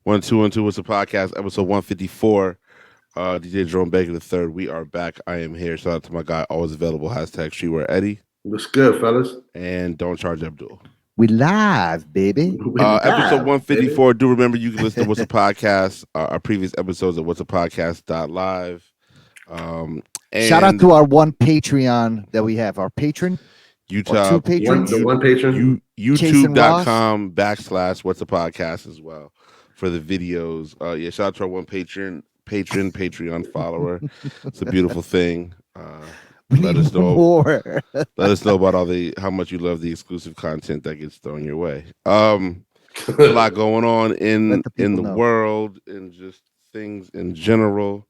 1212, what's the podcast? Episode 154. DJ Jerome Baker the third. We are back. I am here. Shout out to my guy, always available. Hashtag Streetwear Eddie. What's good, fellas? And Don't Charge Abdul. We live, baby. Episode 154. Baby. Do remember you can listen to What's a Podcast, our previous episodes at what'sapodcast.live. And shout out to our one Patreon that we have. Our patron. YouTube, one patron. YouTube.com/ What's a Podcast as well for the videos. Shout out to our one Patreon follower. It's a beautiful thing. Let us know more. Let us know about how much you love the exclusive content that gets thrown your way. A lot going on in the world and just things in general.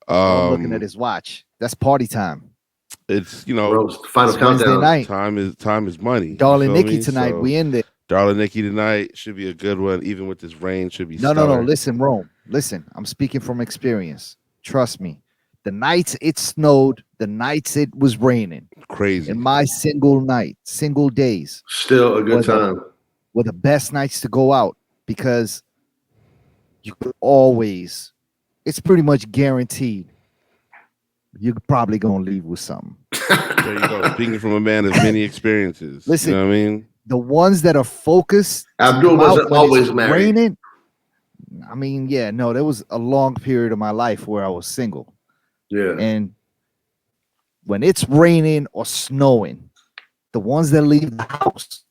I'm looking at his watch. That's party time. It's final countdown. Night. Time is money. Darling Nikki tonight. We in there. Darling Nikki tonight should be a good one. Even with this rain, should be. No. Listen, Rome. Listen, I'm speaking from experience. Trust me. The nights it snowed, the nights it was raining. Crazy. And my single days. Still a good time. Were the best nights to go out because you could always. It's pretty much guaranteed. You're probably gonna leave with something. There you go. Speaking from a man of many experiences. Listen, you know what I mean? The ones that are focused. Abdul wasn't always married. Raining, I mean, there was a long period of my life where I was single. Yeah. And when it's raining or snowing, the ones that leave the house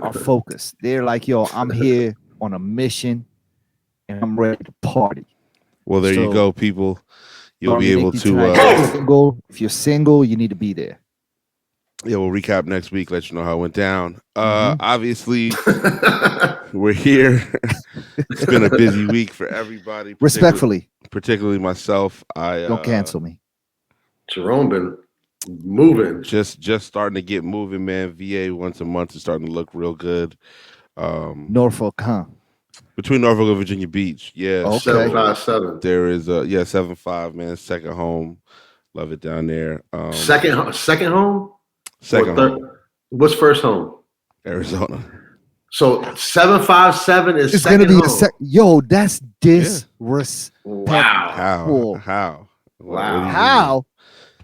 are focused. They're like, yo, I'm here on a mission and I'm ready to party. Well, there you go, people. You'll be able to if you're single, you need to be there. Yeah, we'll recap next week, let you know how it went down. Obviously, we're here. It's been a busy week for everybody. Particularly myself. Don't cancel me. Jerome been moving. Just starting to get moving, man. VA once a month is starting to look real good. Norfolk, huh? Between Norfolk and Virginia Beach, yeah. Okay. 757. There is 7-5, man. Second home. Love it down there. Second home? Second home. What's first home? Arizona. So 757 is it's second gonna be home. Yo, that's disrespectful. Wow. How? Wow. How?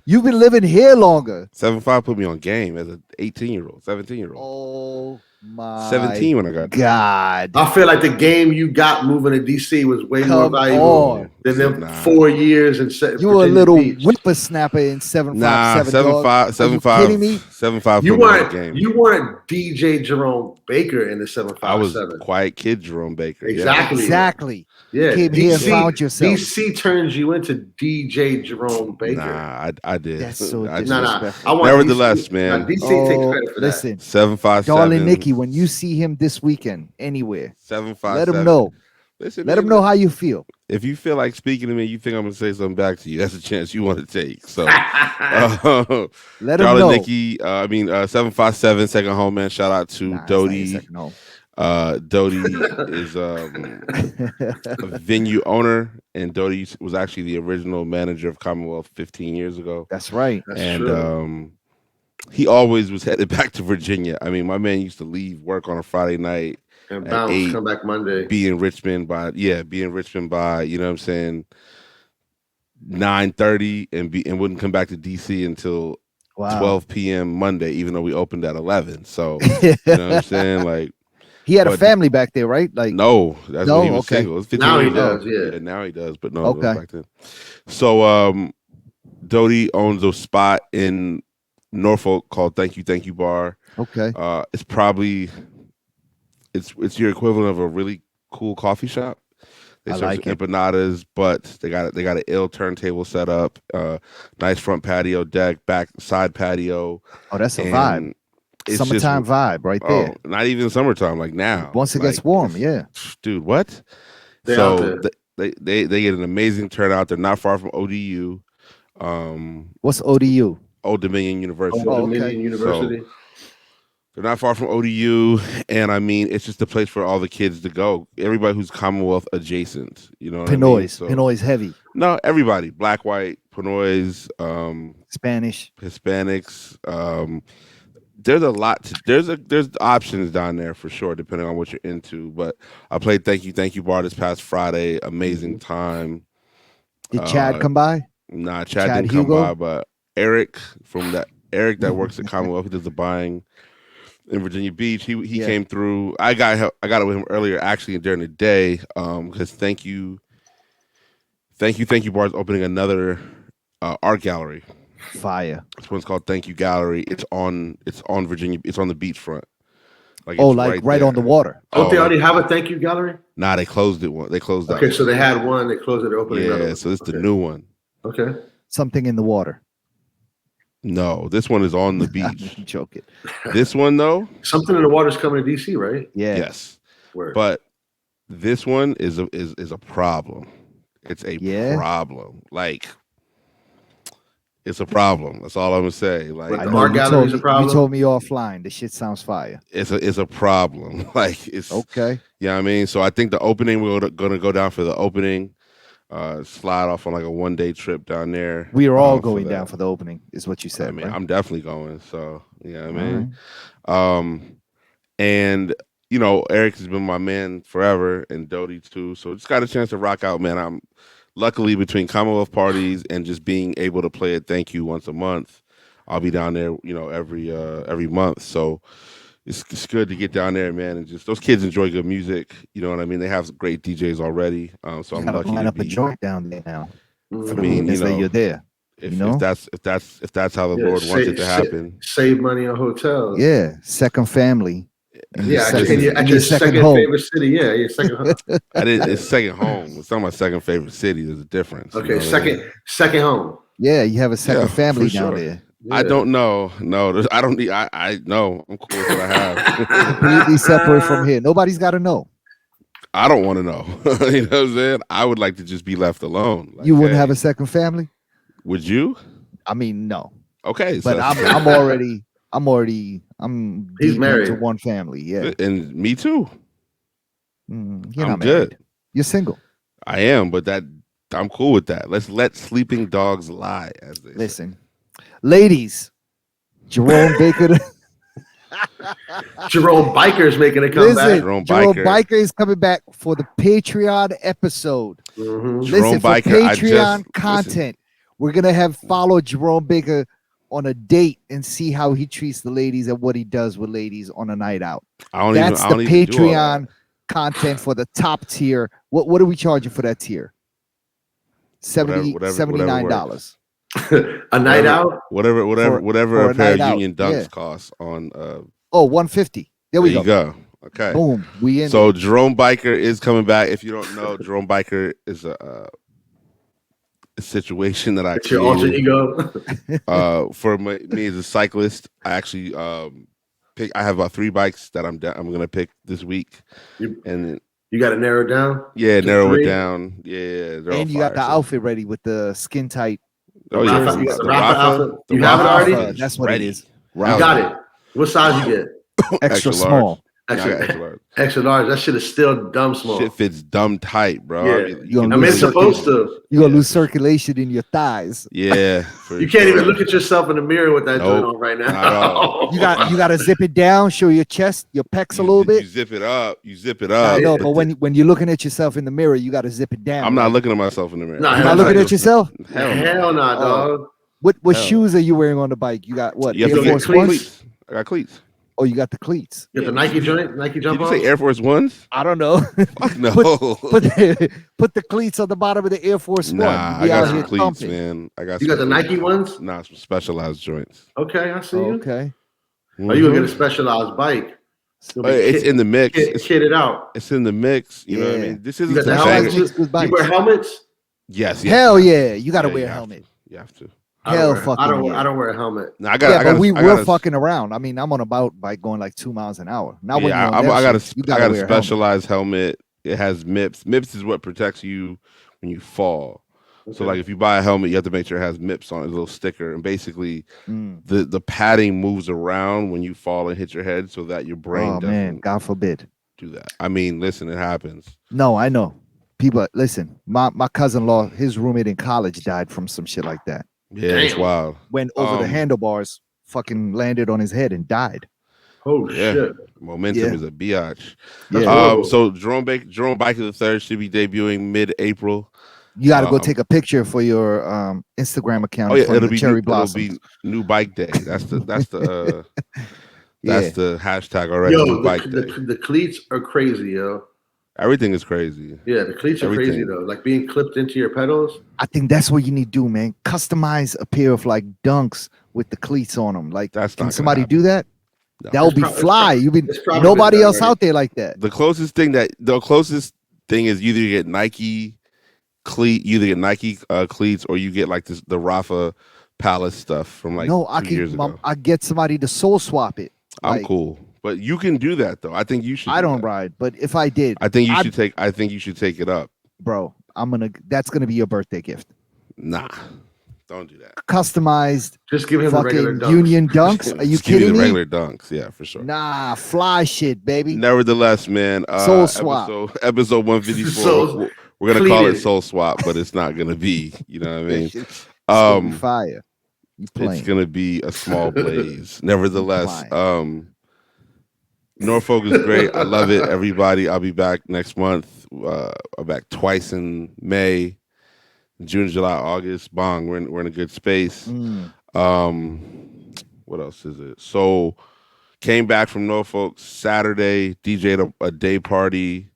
You've been living here longer. 7-5 put me on game as an 18-year-old, 17-year-old. Oh my 17 when I got God. I feel like the game you got moving to DC was way more valuable than them 4 years and you were a little whippersnapper in 757. 7-5. Kidding me? 7-5. You weren't DJ Jerome Baker in the 757. I was quiet kid Jerome Baker. Exactly. Yeah. Came here and found yourself. DC turns you into DJ Jerome Baker. Nah, I did. That's so disrespectful. Nevertheless, man. DC takes credit for listen, 7-5. Darling Nikki, when you see him this weekend anywhere, 7-5. let him know. Listen, let him know how you feel. If you feel like speaking to me, you think I'm gonna say something back to you. That's a chance you want to take. So, let him know. Nikki, 757 second home, man. Shout out to Dodie. Dodie is a venue owner, and Dodie was actually the original manager of Commonwealth 15 years ago. That's right. That's true. He always was headed back to Virginia. I mean, my man used to leave work on a Friday night and bounce, 8, come back Monday. Be in Richmond by you know what I'm saying, 9:30 and wouldn't come back to DC until 12 p.m. Monday, even though we opened at 11. So you know what I'm saying, like. He had a family back there, right? Like no, that's when he was single. It was now he does, yeah. Now he does, but no, back then. So Dodie owns a spot in Norfolk called Thank You Bar. Okay. It's probably it's your equivalent of a really cool coffee shop. They serve empanadas, but they got an ill turntable set up, nice front patio deck, back side patio. Oh, that's a vibe. It's summertime vibe right there. Not even summertime, like now. Once it gets warm, yeah. Dude, what? So they get an amazing turnout. They're not far from ODU. What's ODU? Old Dominion University. Old Dominion University. So they're not far from ODU, and I mean, it's just a place for all the kids to go. Everybody who's Commonwealth adjacent, you know. Pinoy's, so, Pinoy's heavy. No, everybody. Black, white, Pinoy's, Spanish, Hispanics. there's a lot to there's options down there for sure, depending on what you're into. But I played Thank You Bar this past Friday. Amazing time. Did Chad come by? Nah, Chad didn't come by, but Eric that works at Commonwealth, who does the buying in Virginia Beach, he came through. I got it with him earlier, actually, during the day, because Thank You Bar is opening another art gallery. Fire. This one's called Thank You Gallery. It's on Virginia. It's on the beachfront. Like right on the water. Don't they already have a Thank You Gallery? Nah, they closed it. They closed that. Okay, so they had one. They closed it. They're opening another one. So this is the new one. Okay. Something in the water. No, this one is on the beach. I'm joking. This one though, Something in the water is coming to DC, right? Yeah. Yes. Word. But this one is a problem. It's a problem. Like, it's a problem. That's all I'm gonna say. Like, the art gallery is a problem. You told me offline. This shit sounds fire. It's a problem. Like, it's okay. Yeah, what I mean, so I think the opening, we're gonna go down for the opening. Slide off on like a 1-day trip down there. We are all going down for the opening, is what you said. I mean, right? I'm definitely going. So yeah, I mean, and you know, Eric has been my man forever, and Dodie too. So just got a chance to rock out, man. I'm luckily between Commonwealth parties and just being able to play at Thank You once a month. I'll be down there, you know, every month. So it's good to get down there, man, and just those kids enjoy good music. You know what I mean? They have great DJs already. So I'm lucky line to up a joint down there now. I mean, you know, you're there. If that's how the Lord wants it to happen. Save money on hotels. Yeah, second family. Your second favorite city. Yeah, your second home. It's second home. It's not my second favorite city. There's a difference. Okay, second home. Yeah, you have a second family down there. Yeah. I don't know. No, I don't need. I know. I'm cool with what I have. Completely separate from here. Nobody's got to know. I don't want to know. You know what I'm saying? I would like to just be left alone. Like, you wouldn't have a second family? Would you? I mean, no. Okay, but I'm he's married to one family. Yeah, and me too. You're I'm not married. Good. You're single. I am, but I'm cool with that. Let's let sleeping dogs lie, as they listen. Ladies, Jerome Baker. Jerome Biker is making a comeback. Jerome Biker is coming back for the Patreon episode. Mm-hmm. Listen, for Patreon content, we're gonna follow Jerome Baker on a date and see how he treats the ladies and what he does with ladies on a night out. That's the Patreon content for the top tier. What are we charging for that tier? $79. A night out, whatever a pair of Union Dunks costs on. 150. There you go. Okay. Boom. We in. So Jerome Biker is coming back. If you don't know, Jerome Biker is a situation that I created. Your alter ego. For me as a cyclist, I actually I have about 3 bikes that I'm gonna pick this week, and you got to narrow it down. Yeah, narrow it down. Yeah, and you got the outfit ready with the skin tight. Oh yeah, the Rafa outfit. You have it already. That's what it is. You got it. What size you get? Extra small. Extra large. That shit is still dumb small. Shit fits dumb tight, bro. Yeah. It's supposed to. You're gonna lose circulation in your thighs. Yeah. You can't even look at yourself in the mirror with that joint on right now. You got to zip it down, show your chest, your pecs a little bit. You zip it up. I know, but when you're looking at yourself in the mirror, you got to zip it down. I'm not looking at myself in the mirror. You're not looking at yourself? Hell no, dog. What shoes are you wearing on the bike? You got what? Air Force cleats. I got cleats. Oh, you got the cleats. You got the Nike joint, Nike jump on? Did you say Air Force Ones? I don't know. Fuck no. Put the cleats on the bottom of the Air Force One. I got some cleats, man. You got the Nike ones? Nah, some specialized joints. Okay, I see you. Okay. Mm-hmm. Are you gonna get a specialized bike? It's in the mix. It's kitted out. It's in the mix. You know what I mean? This isn't the helmets. You wear helmets? Yes. Hell yeah. You gotta wear a helmet. You have to. I don't wear a helmet. No, but we're fucking around. I mean, I'm on a bike going like 2 miles an hour. Now, I got a specialized helmet. It has MIPS. MIPS is what protects you when you fall. Okay. So, like, if you buy a helmet, you have to make sure it has MIPS on it, a little sticker, and basically, the padding moves around when you fall and hit your head, so that your brain doesn't. God forbid. Do that. I mean, listen, it happens. No, I know. People, listen. My cousin-in-law, his roommate in college died from some shit like that. Yeah, it's wild. Went over the handlebars, fucking landed on his head and died. Oh shit! Momentum is a biatch. Yeah. So Jerome Bike III should be debuting mid-April. You got to go take a picture for your Instagram account. Oh yeah, it'll be new bike day. That's the that's the hashtag already. Yo, new bike day. The cleats are crazy, yo. Everything is crazy. Yeah, the cleats are crazy though. Like being clipped into your pedals. I think that's what you need to do, man. Customize a pair of like Dunks with the cleats on them. Like, can somebody do that? No. That would be fly. You've been nobody else out there like that. The closest thing is you either get Nike cleats or you get like the Rafa Palace stuff from like 2 years ago. I get somebody to soul swap it. I'm cool. But you can do that though. I think you should. I don't ride, but if I did, I think you should take it up. Bro, that's gonna be your birthday gift. Nah. Don't do that. Customized. Just give him the regular dunks. Union Dunks. Are you kidding me? Regular Dunks, yeah, for sure. Nah, fly shit, baby. Nevertheless, man, soul swap. Episode 154. We're gonna call it Soul Swap, but it's not gonna be. You know what I mean? It's gonna be fire. It's gonna be a small blaze. Nevertheless, Norfolk is great. I love it, everybody. I'll be back next month. I'm back twice in May. June, July, August, bong. We're in a good space. What else is it? So, came back from Norfolk Saturday. DJ'd a day party,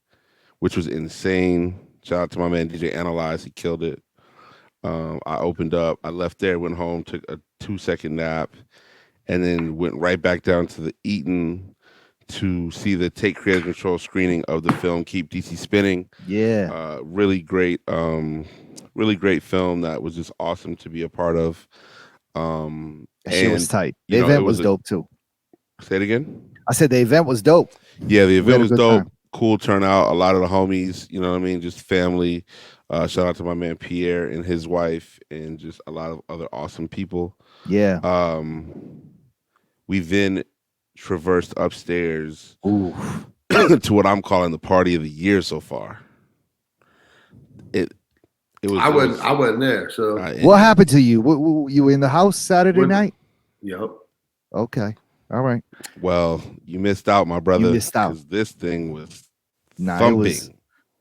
which was insane. Shout out to my man DJ Analyze. He killed it. I opened up. I left there, went home, took a 2-second nap, and then went right back down to the Eaton to see the Take Creative Control screening of the film Keep DC Spinning. Yeah. Really great film that was just awesome to be a part of. That shit was tight. The event was dope too. Say it again? I said the event was dope. Yeah, the event was dope. Time. Cool turnout. A lot of the homies, you know what I mean? Just family. Shout out to my man Pierre and his wife and just a lot of other awesome people. Yeah. We then traversed upstairs to what I'm calling the party of the year so far. It was. I wasn't there. So what happened to you? You were in the house Saturday night? Yep. Okay. All right. Well, you missed out, my brother. You missed out. This thing was thumping. It was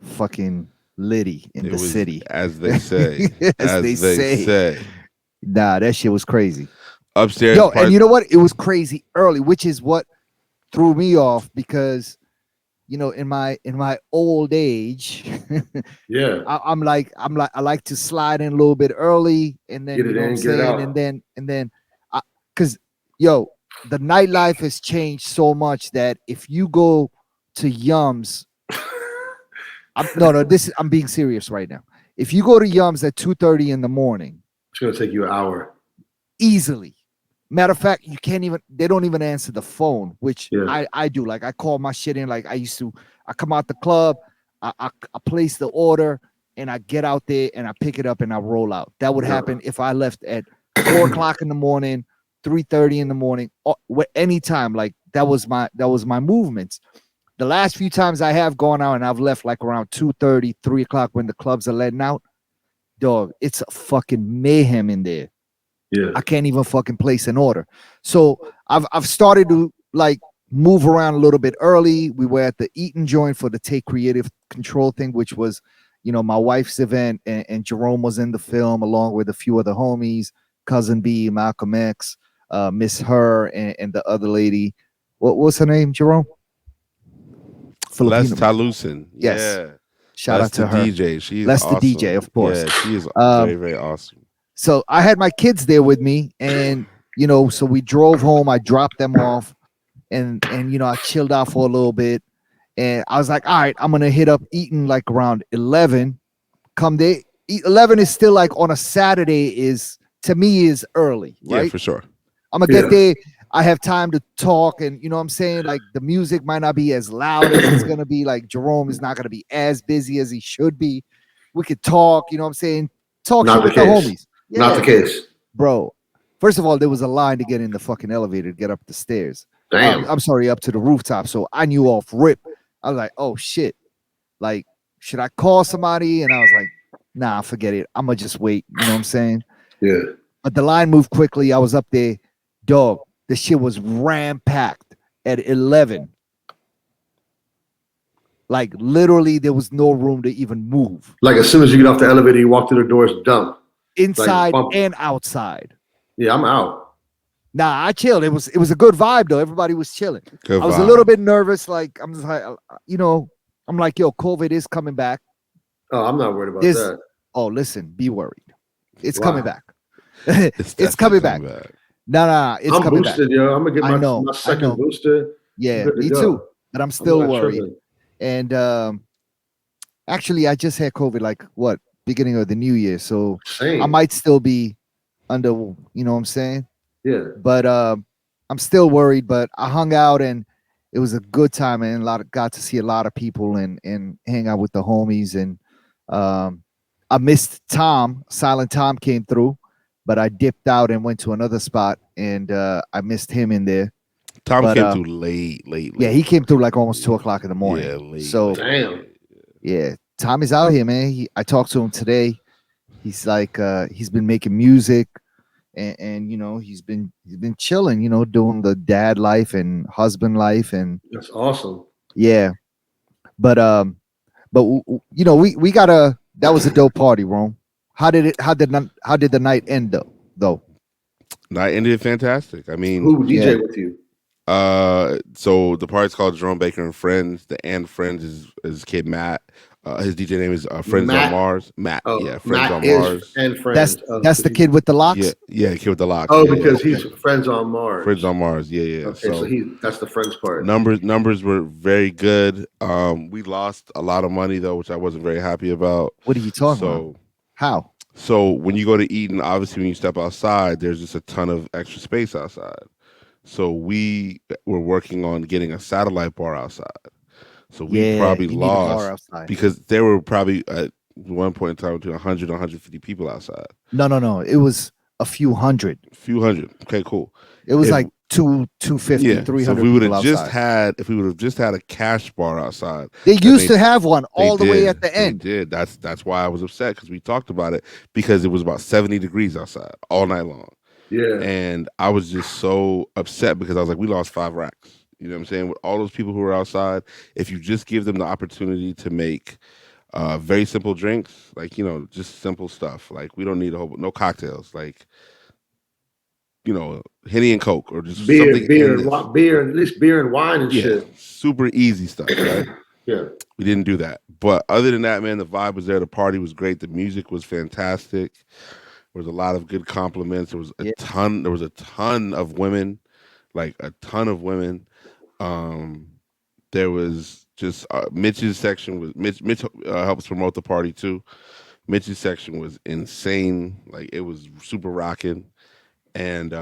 fucking litty in the city, as they say. as they say. Nah, that shit was crazy. Upstairs. Yo, and you know what? It was crazy early, which is what threw me off because, you know, in my old age, yeah, I like to slide in a little bit early and then you know what I'm saying, and then, because the nightlife has changed so much that if you go to Yums, I'm being serious right now. If you go to Yums at 2:30 in the morning, it's gonna take you an hour easily. Matter of fact, they don't even answer the phone, which I do. Like I call my shit in like I used to. I come out the club, I place the order, and I get out there and I pick it up and I roll out. That would happen if I left at 4 o'clock in the morning, 3:30 in the morning, or anytime. Like that was my movements. The last few times I have gone out and I've left like around 2:30, 3 o'clock when the clubs are letting out, dog, it's a fucking mayhem in there. Yeah, I can't even fucking place an order. So I've started to like move around a little bit early. We were at the Eaton joint for the Take Creative Control thing, which was, you know, my wife's event, and Jerome was in the film along with a few other homies, Cousin B, Malcolm X, Miss Her, and the other lady. What's her name, Jerome? Les Talusin. Yes. Yeah. Shout out to her. DJ. She's Les awesome. the DJ, of course. Yeah, she is very, very awesome. So I had my kids there with me, and you know, so we drove home. I dropped them off, and you know, I chilled out for a little bit, and I was like, all right, I'm gonna hit up Eaton like around 11. Come there, 11 is still like on a Saturday to me is early, right? Yeah, for sure. I'm gonna get there. I have time to talk, and you know what I'm saying? Like the music might not be as loud as it's gonna be. Like Jerome is not gonna be as busy as he should be. We could talk, you know what I'm saying? Talk with the homies. Yeah. Not the case. Bro, first of all, there was a line to get in the fucking elevator to get up the stairs. Damn. I'm sorry, up to the rooftop. So I knew off rip. I was like, oh shit. Like, should I call somebody? And I was like, nah, forget it. I'm gonna just wait. You know what I'm saying? Yeah. But the line moved quickly. I was up there Dog, the shit was ram-packed at 11. Like literally, there was no room to even move. Like as soon as you get off the elevator, you walk through the doors, dump. Inside and outside. Yeah, I'm out. Nah, I chilled. It was a good vibe though. Everybody was chilling. Good I was vibe. a little bit nervous. Like I'm just like, I'm like, yo, COVID is coming back. Oh, I'm not worried about that. Oh, listen, be worried. It's Wow. coming back. It's coming back. No, it's I'm coming boosted, back. yo. I'm gonna get my second booster. Yeah, me too. But I'm still worried. Tripping. And actually, I just had COVID like beginning of the new year, so Same. I might still be under. You know what I'm saying? Yeah. But I'm still worried. But I hung out and it was a good time, and got to see a lot of people and hang out with the homies. And I missed Tom. Silent Tom came through, but I dipped out and went to another spot, and I missed him in there. Tom came through late. Yeah, he came through like almost 2:00 in the morning. Yeah, late. So damn. Yeah, Tom is out here, man. I talked to him today. He's like he's been making music, and he's been chilling, doing the dad life and husband life, and that's awesome. Yeah, but we got that was a dope party, Rome. How did the night end though? Night ended fantastic. I mean, who DJ with you? So the party's called Jerome Baker and Friends. The Friends is his kid Matt. His DJ name is Friends on Mars. Matt. Yeah, Friends on Mars. And Friends. That's the kid with the locks. Yeah, the kid with the locks. Oh, because he's Friends on Mars. Friends on Mars. Yeah. Okay, so that's the Friends part. Numbers were very good. We lost a lot of money though, which I wasn't very happy about. What are you talking about? How? So when you go to eat, and obviously when you step outside, there's just a ton of extra space outside. So we were working on getting a satellite bar outside. So we probably lost because there were probably at one point in time between 100 and 150 people outside. No. It was a few hundred. Okay, cool. It was like 250, 300 so if we would have just had a cash bar outside. They used to have one all the way at the end. They did. That's why I was upset, because we talked about it, because it was about 70 degrees outside all night long. Yeah. And I was just so upset because I was like, we lost 5 racks. You know what I'm saying? With all those people who were outside, if you just give them the opportunity to make very simple drinks, like, just simple stuff. Like, we don't need no cocktails, like, Henny and Coke, or just beer, something. at least beer and wine and shit. Super easy stuff, right? Yeah. We didn't do that. But other than that, man, the vibe was there. The party was great. The music was fantastic. There was a lot of good compliments. There was a ton of women, like a ton of women. There was just Mitch's section was Mitch helps promote the party too. Mitch's section was insane. Like, it was super rocking. And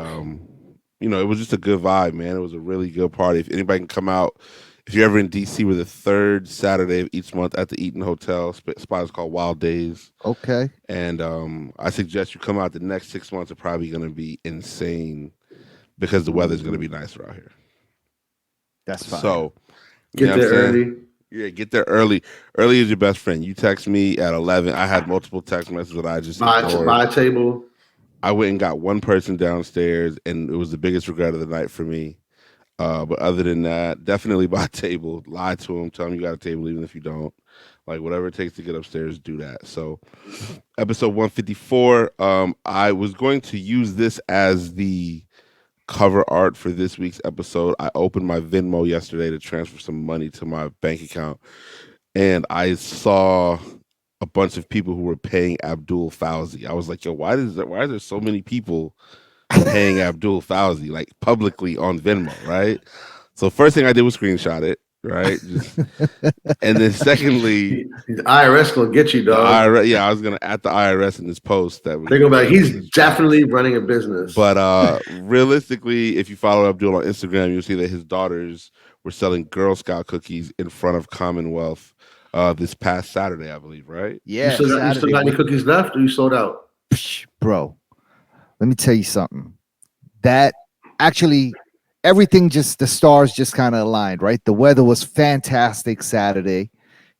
it was just a good vibe, man. It was a really good party. If anybody can come out, if you're ever in DC, we're the 3rd Saturday of each month at the Eaton Hotel. Spot is called Wild Days. Okay. And I suggest you come out. The next 6 months are probably going to be insane because the weather's going to be nicer out here. That's fine. So get there early. Yeah, get there early. Early is your best friend. You text me at 11. I had multiple text messages that I just ignored. Buy a table. I went and got one person downstairs, and it was the biggest regret of the night for me. But other than that, definitely buy a table. Lie to them. Tell them you got a table, even if you don't. Like, whatever it takes to get upstairs, do that. So, episode 154. I was going to use this as the cover art for this week's episode. I opened my Venmo yesterday to transfer some money to my bank account, and I saw a bunch of people who were paying Abdul Fauzi. I was like, yo, why is there so many people paying Abdul Fauzi, like, publicly on Venmo, right? So first thing I did was screenshot it, right? And then secondly, the IRS gonna get you, dog. I was gonna add the IRS in this post that they go back. He's definitely running a business. But realistically, if you follow Abdul on Instagram, you'll see that his daughters were selling Girl Scout cookies in front of Commonwealth this past Saturday, I believe, right? Yeah. You still got any cookies left, or you sold out? Bro, let me tell you something. That actually, everything the stars just kind of aligned, right? The weather was fantastic Saturday.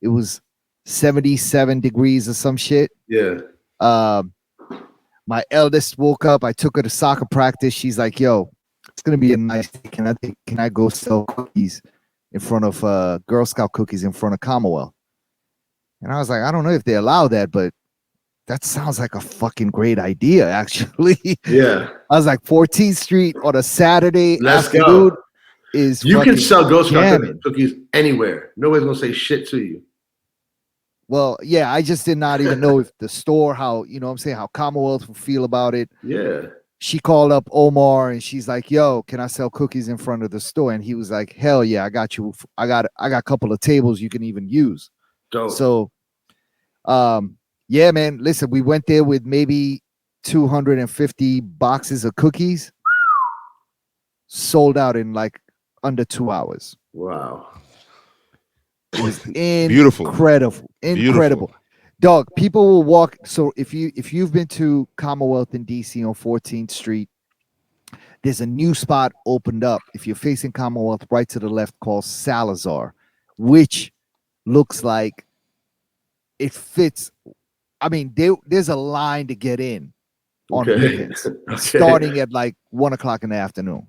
It was 77 degrees or some shit. Yeah. My eldest woke up. I took her to soccer practice. She's like, yo, it's gonna be a nice day. Can I go sell cookies in front of Girl Scout cookies in front of Commonwealth? And I was like, I don't know if they allow that, but that sounds like a fucking great idea, actually. Yeah. I was like, 14th Street on a Saturday Let's afternoon go. is You can sell Girl Scout jamming. cookies anywhere. Nobody's gonna say shit to you. Well, yeah, I just did not even know if the store, how, you know what I'm saying, how Commonwealth would feel about it. Yeah. She called up Omar and she's like, yo, can I sell cookies in front of the store? And he was like, hell yeah, I got you. I got a couple of tables you can even use. Dope. So, yeah, man, listen, we went there with maybe 250 boxes of cookies, sold out in like under 2 hours. Wow. It was Beautiful. Incredible. Dog, people will walk. So if you've been to Commonwealth in DC on 14th Street, there's a new spot opened up. If you're facing Commonwealth, right to the left, called Salazar, which looks like it fits. I mean, there's a line to get in on weekends, starting at like 1 o'clock in the afternoon.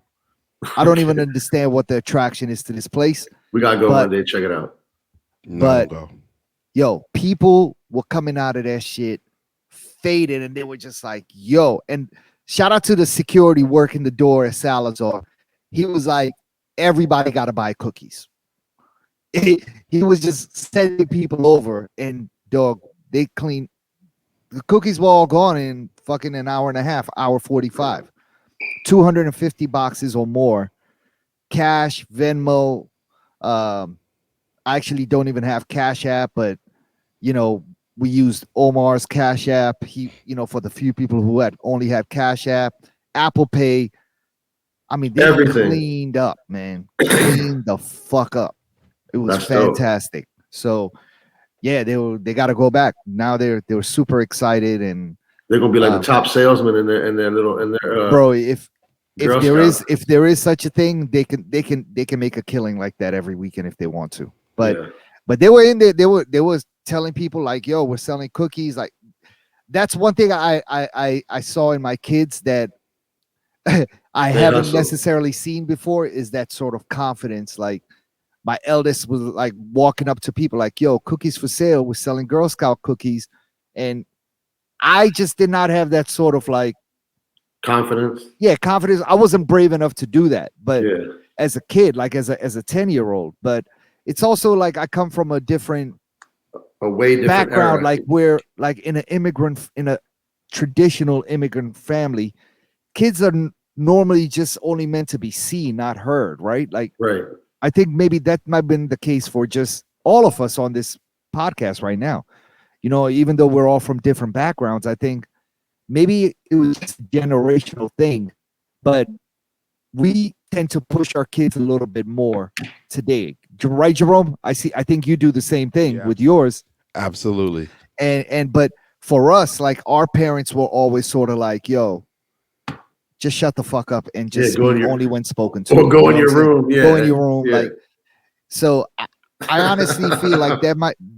I don't even understand what the attraction is to this place. We gotta go one day, check it out. But yo, people were coming out of that shit faded, and they were just like, yo. And shout out to the security working the door at Salazar. He was like, everybody got to buy cookies. He was just sending people over, and dog, they cleaned. The cookies were all gone in fucking an hour and a half, hour 45. 250 boxes or more. Cash, Venmo. I actually don't even have Cash App, but you know, we used Omar's Cash App. He, you know, for the few people who only had Cash App, Apple Pay. I mean, they cleaned up, man. Cleaned the fuck up. It was fantastic. Dope. So yeah, they got to go back. Now they were super excited, and they're gonna be like the top salesman in their bro. If there is such a thing, they can make a killing like that every weekend if they want to. But they were in there. They were telling people like, yo, we're selling cookies. Like, that's one thing I saw in my kids that I haven't necessarily seen before, is that sort of confidence. Like, my eldest was like walking up to people like, yo, cookies for sale. We're selling Girl Scout cookies. And I just did not have that sort of like confidence. Yeah, confidence. I wasn't brave enough to do that. But as a kid, like as a 10-year-old, but it's also like I come from a way different background, era. Like we're like in a traditional immigrant family, kids are normally just only meant to be seen, not heard, right? Like, I think maybe that might have been the case for just all of us on this podcast right now. You know, even though we're all from different backgrounds, I think maybe it was just a generational thing, but we tend to push our kids a little bit more today. Right, Jerome? I think you do the same thing with yours. Absolutely. But for us, like, our parents were always sort of like, yo, just shut the fuck up and just speak only when spoken to. Or go in your room. Yeah. Go in your room. Yeah. Like, so I honestly feel like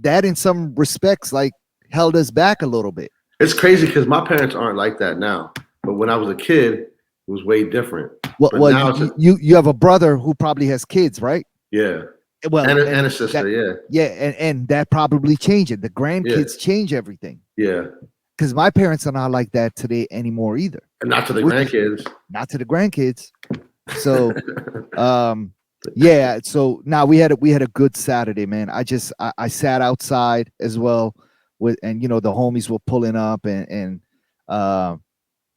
that in some respects, like, held us back a little bit. It's crazy because my parents aren't like that now. But when I was a kid, it was way different. Well, you have a brother who probably has kids, right? Yeah. Well, and a sister, and that probably changed it. The grandkids change everything. Yeah. Because my parents are not like that today anymore either. And not to the grandkids. Not to the grandkids. So so now we had a good Saturday, man. I sat outside as well and you know, the homies were pulling up and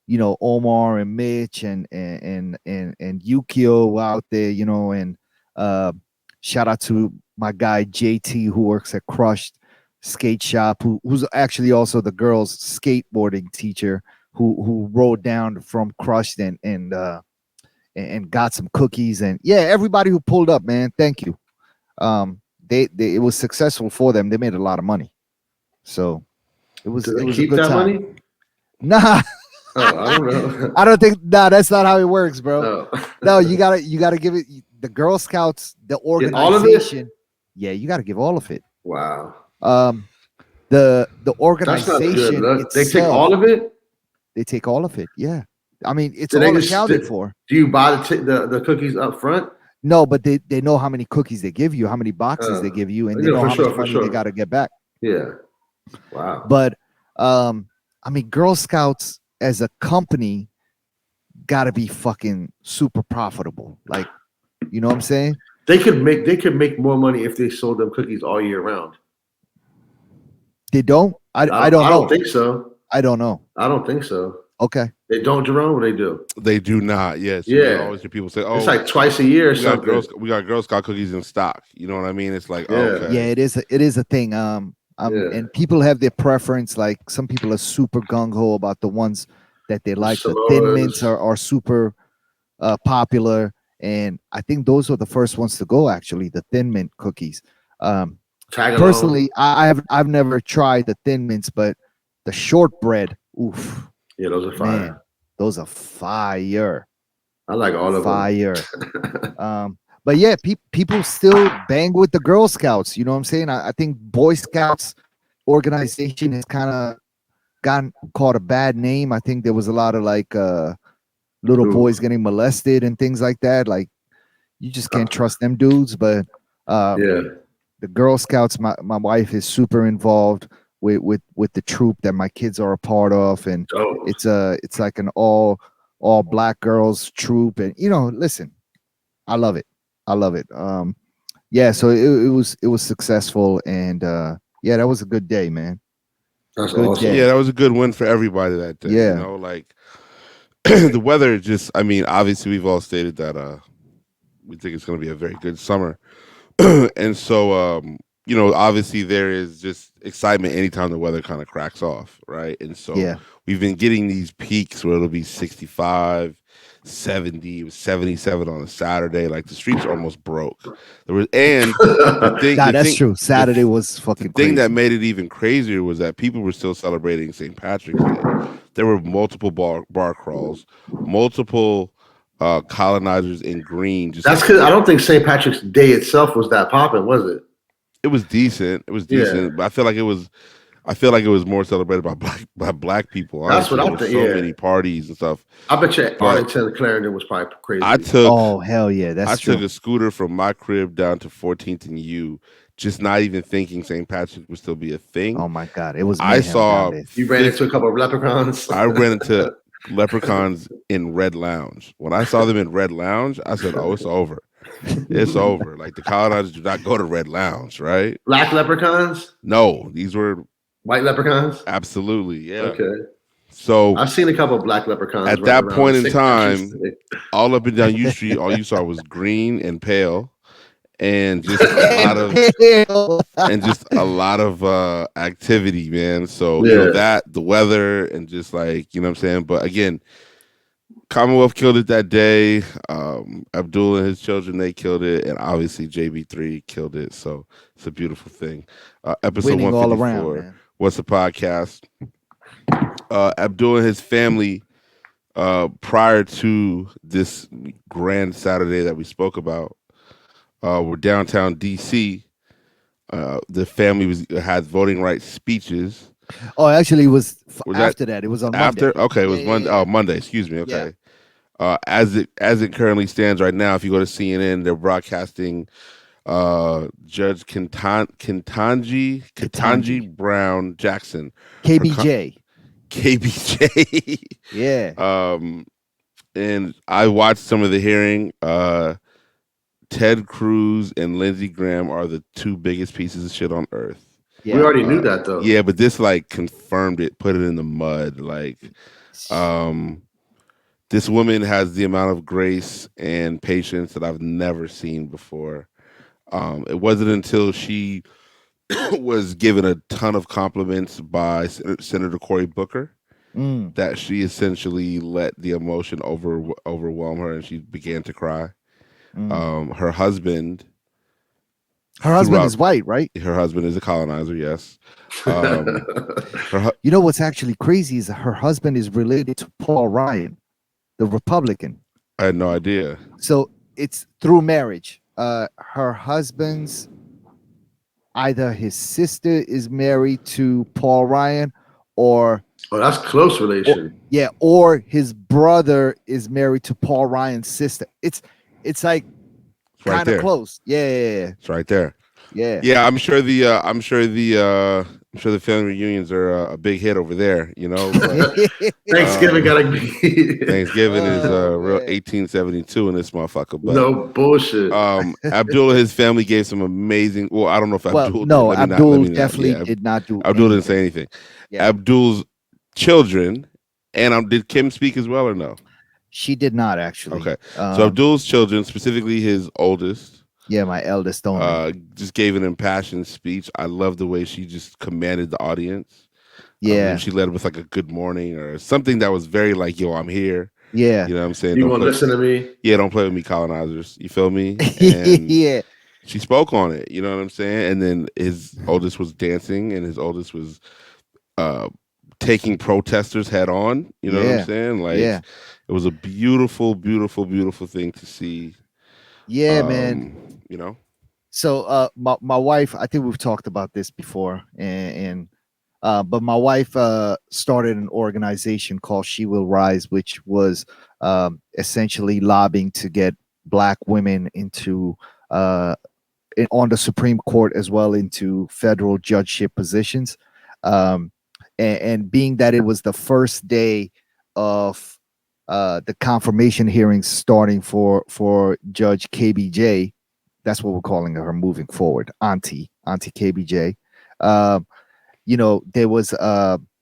you know, Omar and Mitch and Yukio out there, you know, and shout out to my guy JT who works at Crushed Skate Shop, who's actually also the girls' skateboarding teacher, who rode down from Crushed and got some cookies, and everybody who pulled up, man, thank you. It was successful for them. They made a lot of money, so it was a good time. Money? Nah. I don't know. I don't think that's not how it works, bro. No, you gotta give it. The Girl Scouts, the organization. Yeah, you gotta give all of it. Wow. The organization. They take all of it. They take all of it. Yeah, I mean, it's all accounted for. Do you buy the cookies up front? No, but they know how many cookies they give you, how many boxes they give you, and they know how much money they got to get back. Yeah. Wow. But I mean, Girl Scouts as a company got to be fucking super profitable. Like, you know what I'm saying? They could make more money if they sold them cookies all year round. They don't? I don't know. I don't think so. I don't know. I don't think so. Okay. They don't, Jerome, or they do? They do not. Yes. Yeah. You always hear people say, "Oh, it's like twice a year or something." We got Girl Scout cookies in stock. You know what I mean? It's like, Yeah. okay. Yeah, it is a thing. And people have their preference. Like some people are super gung ho about the ones that they like. The Thin Mints are super popular, and I think those were the first ones to go. Actually, the Thin Mint cookies. Personally, I've never tried the Thin Mints, but the shortbread, oof. Yeah, those are fire. Man, those are fire. I like all of them. But yeah, people still bang with the Girl Scouts. You know what I'm saying? I think Boy Scouts organization has kind of caught a bad name. I think there was a lot of like little boys getting molested and things like that. Like you just can't trust them dudes. But the Girl Scouts, my wife is super involved with the troop that my kids are a part of, and it's like an all black girls troop, and listen, I love it. Yeah, so it was successful, and yeah, that was a good day, man. That's awesome. Yeah, that was a good win for everybody that day. Yeah, like the weather just, I mean, obviously we've all stated that we think it's going to be a very good summer. And so obviously there is just excitement anytime the weather kind of cracks off, right? And so we've been getting these peaks where it'll be 65, 70, it was 77 on a Saturday. Like the streets almost broke. There was, and that's true. Saturday was fucking the thing crazy. that made it even crazier was that people were still celebrating St. Patrick's Day. There were multiple bar crawls, multiple colonizers in green. That's because I don't think St. Patrick's Day itself was that popping, was it? It was decent. But I feel like it was more celebrated by black people. Honestly. That's what I think. So many parties and stuff. I bet you Arlington, Clarendon was probably crazy. Oh hell yeah, that's true. I took a scooter from my crib down to 14th and U, just not even thinking St. Patrick would still be a thing. Oh my god, it was. You ran into a couple of leprechauns. I ran into leprechauns in Red Lounge. When I saw them in Red Lounge, I said, "Oh, it's over. It's over." Like the colonizers do not go to Red Lounge, right? Black leprechauns? No, these were white leprechauns. Absolutely, yeah. Okay. So I've seen a couple of black leprechauns. At that point in time, all up and down U Street, all you saw was green and pale, and just a lot of activity, man. So that the weather and just like, you know what I'm saying. But again, Commonwealth killed it that day. Abdul and his children, they killed it, and obviously JB3 killed it. So it's a beautiful thing. Episode winning 154. All around, man. What's the podcast? Abdul and his family, prior to this grand Saturday that we spoke about, were downtown DC. The family had voting rights speeches. Oh, actually, it was after that. It was on Monday. Okay, it was Monday. Yeah. Oh, Monday. Excuse me. Okay. Yeah. As it currently stands right now, if you go to CNN, they're broadcasting Judge Ketanji Brown Jackson, KBJ. Yeah. And I watched some of the hearing. Ted Cruz and Lindsey Graham are the two biggest pieces of shit on earth. Yeah. We already knew that though. Yeah, but this like confirmed it, put it in the mud. Like, this woman has the amount of grace and patience that I've never seen before. It wasn't until she was given a ton of compliments by Senator Cory Booker that she essentially let the emotion overwhelm her, and she began to cry. Her husband is white, right? Her husband is a colonizer, yes. You know what's actually crazy is her husband is related to Paul Ryan, the Republican. I had no idea. So it's through marriage. Her husband's either his sister is married to Paul Ryan, or Oh, that's close relation. Or his brother is married to Paul Ryan's sister. It's like kind of close. Yeah. It's right there. Yeah. I'm sure the family reunions are a big hit over there. But, Thanksgiving gotta be. Thanksgiving is real 1872 in this motherfucker. But no bullshit. Abdul and his family gave some amazing. Well, I don't know if Abdul. No, did. Abdul definitely did not do. Abdul didn't say anything. Yeah. Abdul's children, and did Kim speak as well or no? She did not actually. Okay, so Abdul's children, specifically his oldest. Yeah, my eldest donor. Just gave an impassioned speech. I love the way she just commanded the audience. Yeah. She led with like a good morning or something that was very like, yo, I'm here. Yeah. You know what I'm saying? You want to listen to me? Yeah, don't play with me, colonizers. You feel me? And yeah. She spoke on it. You know what I'm saying? And then his oldest was dancing and his oldest was taking protesters head on. You know what I'm saying? Like, it was a beautiful, beautiful, beautiful thing to see. Yeah, man. You know. So my wife, I think we've talked about this before, but my wife started an organization called She Will Rise, which was essentially lobbying to get Black women into on the Supreme Court as well into federal judgeship positions. And being that it was the first day of the confirmation hearings starting for Judge KBJ, that's what we're calling her moving forward, Auntie KBJ. There was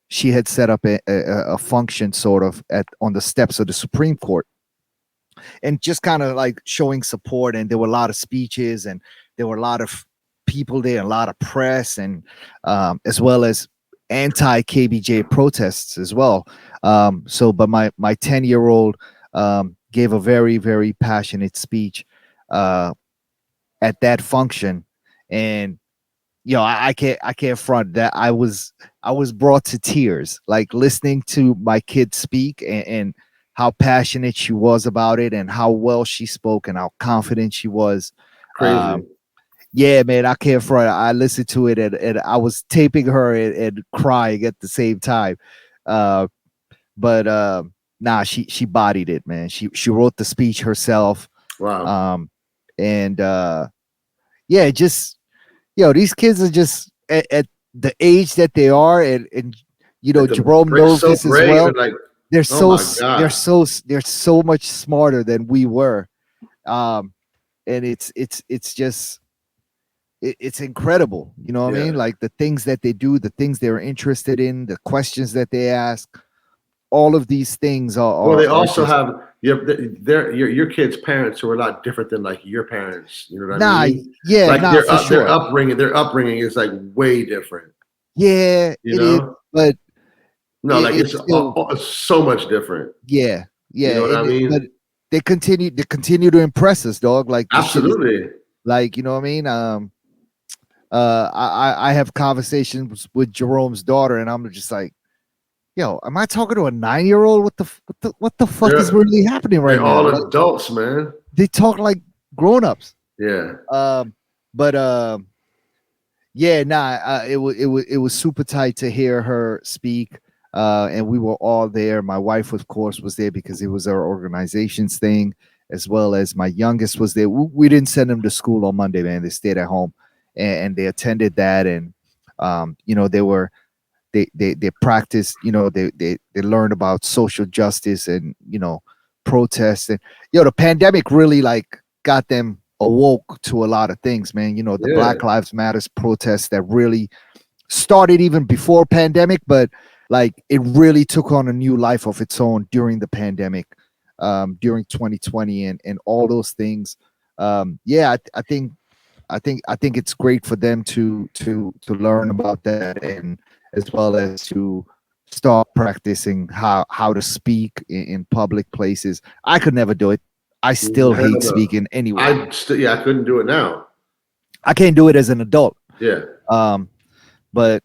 she had set up a function sort of on the steps of the Supreme Court, and just kind of like showing support. And there were a lot of speeches, and there were a lot of people there, a lot of press, and as well as anti-KBJ protests as well. But my 10-year-old gave a very, very passionate speech at that function, and I can't front that I was brought to tears, like listening to my kid speak and how passionate she was about it, and how well she spoke, and how confident she was. Crazy. Yeah, man, I can't front. I listened to it and I was taping her and crying at the same time. But she bodied it, man. She wrote the speech herself. Wow. Just these kids are just at the age that they are, and Jerome knows this as well. Like, they're so much smarter than we were, and it's just it's incredible. You know what I mean? Like the things that they do, the things they're interested in, the questions that they ask. All of these things are. Well, they also have your kids' parents who are a lot different than like your parents. You know what I mean? Yeah, like their upbringing is like way different. Yeah, you know, is, but no, it's so much different. Yeah. You know what I mean? But they continue to impress us, dog. Like absolutely. Like, you know what I mean? I have conversations with Jerome's daughter, and I'm just like, yo, am I talking to a 9-year-old? What the fuck is really happening right now? They're all adults, man. They talk like grown-ups. Yeah. It was super tight to hear her speak. And we were all there. My wife, of course, was there because it was our organization's thing, as well as my youngest was there. We didn't send them to school on Monday, man. They stayed at home and they attended that. And, they practiced, they learned about social justice and, protests. And, the pandemic really like got them awoke to a lot of things, man. The Black Lives Matters protests that really started even before pandemic, but like it really took on a new life of its own during the pandemic, during 2020 and all those things. I think it's great for them to learn about that, and as well as to start practicing how to speak in public places. I could never do it. I still hate speaking anyway. I couldn't do it now. I can't do it as an adult. Yeah. But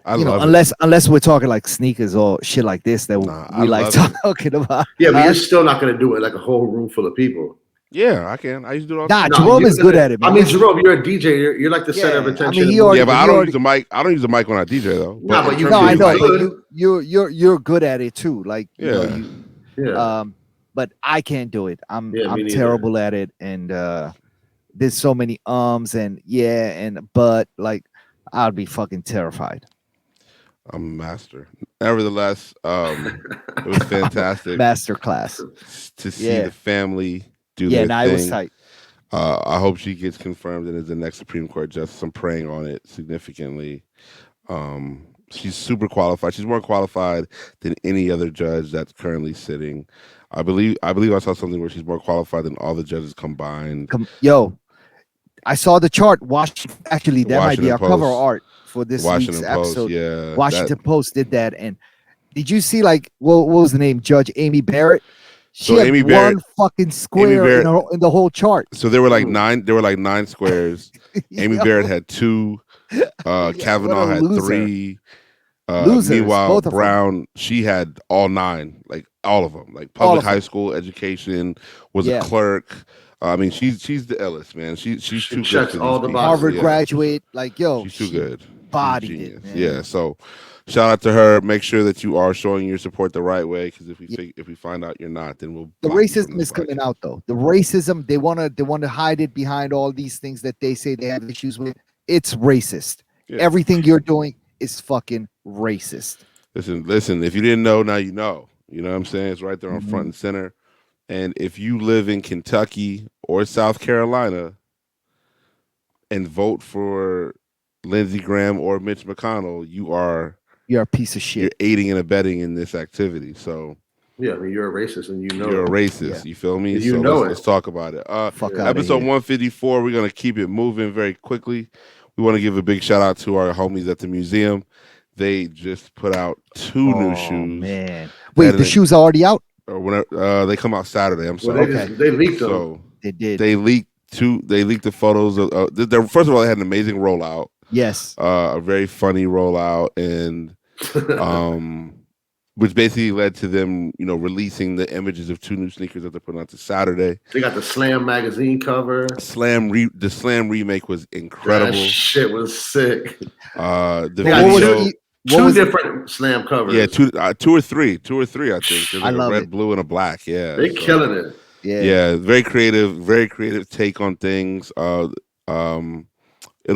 unless we're talking like sneakers or shit like this that we like talking about. Yeah, but you're still not going to do it like a whole room full of people. Yeah, I can. I used to do it all. Nah, the time. Jerome is good at it, man. I mean, Jerome, you're a DJ. You're like the center of attention. I mean, he but I don't use the mic. I don't use the mic when I DJ though. Nah, but you. No, I know, like, but you're good at it too. Like you know, yeah. But I can't do it. I'm me terrible at it, and there's so many and but like I'd be fucking terrified. I'm a master. Nevertheless, it was fantastic. Masterclass to see the family do their thing. It was tight. I hope she gets confirmed and is the next Supreme Court justice. I'm praying on it significantly. She's super qualified. She's more qualified than any other judge that's currently sitting. I believe I saw something where she's more qualified than all the judges combined. I saw the chart. Actually, that might be our Post. cover art for this Washington week's Post, episode. Yeah, Washington Post did that. And did you see what was the name? Judge Amy Barrett. She had Amy one Barrett, fucking square in the whole chart. So there were like 9. There were like 9 squares. Amy Barrett had 2. Kavanaugh had 3. Losers, meanwhile, Brown, she had all 9, like all of them, like public high school education, was a clerk. I mean, she's the illest, man. She's too good for all these the Harvard graduate, she's too good. Bodied it, man. Yeah, so shout out to her. Make sure that you are showing your support the right way, because if we find out you're not, then we'll. The racism is coming out though. The racism, they wanna hide it behind all these things that they say they have issues with. It's racist. Yeah. Everything you're doing is fucking racist. Listen. If you didn't know, now you know. You know what I'm saying? It's right there on front and center. And if you live in Kentucky or South Carolina and vote for Lindsey Graham or Mitch McConnell, you're a piece of shit. You're aiding and abetting in this activity. So yeah, I mean, you're a racist, and you're a racist. Yeah. You feel me? So let's talk about it. Episode 154. We're gonna keep it moving very quickly. We want to give a big shout out to our homies at the museum. They just put out 2 new shoes. Man, wait, the shoes are already out? Or whenever they come out Saturday. I'm sorry. They leaked them. So they did. They leaked the photos of. First of all, they had an amazing rollout. Yes. A very funny rollout, and which basically led to them, releasing the images of 2 new sneakers that they're putting out this Saturday. They got the Slam magazine cover. The Slam remake was incredible. That shit was sick. The video. 2 different Slam covers. Yeah, 2 or 3, I think. There's like a red, blue, and a black. Yeah, they're killing it. Yeah, very creative take on things. It'll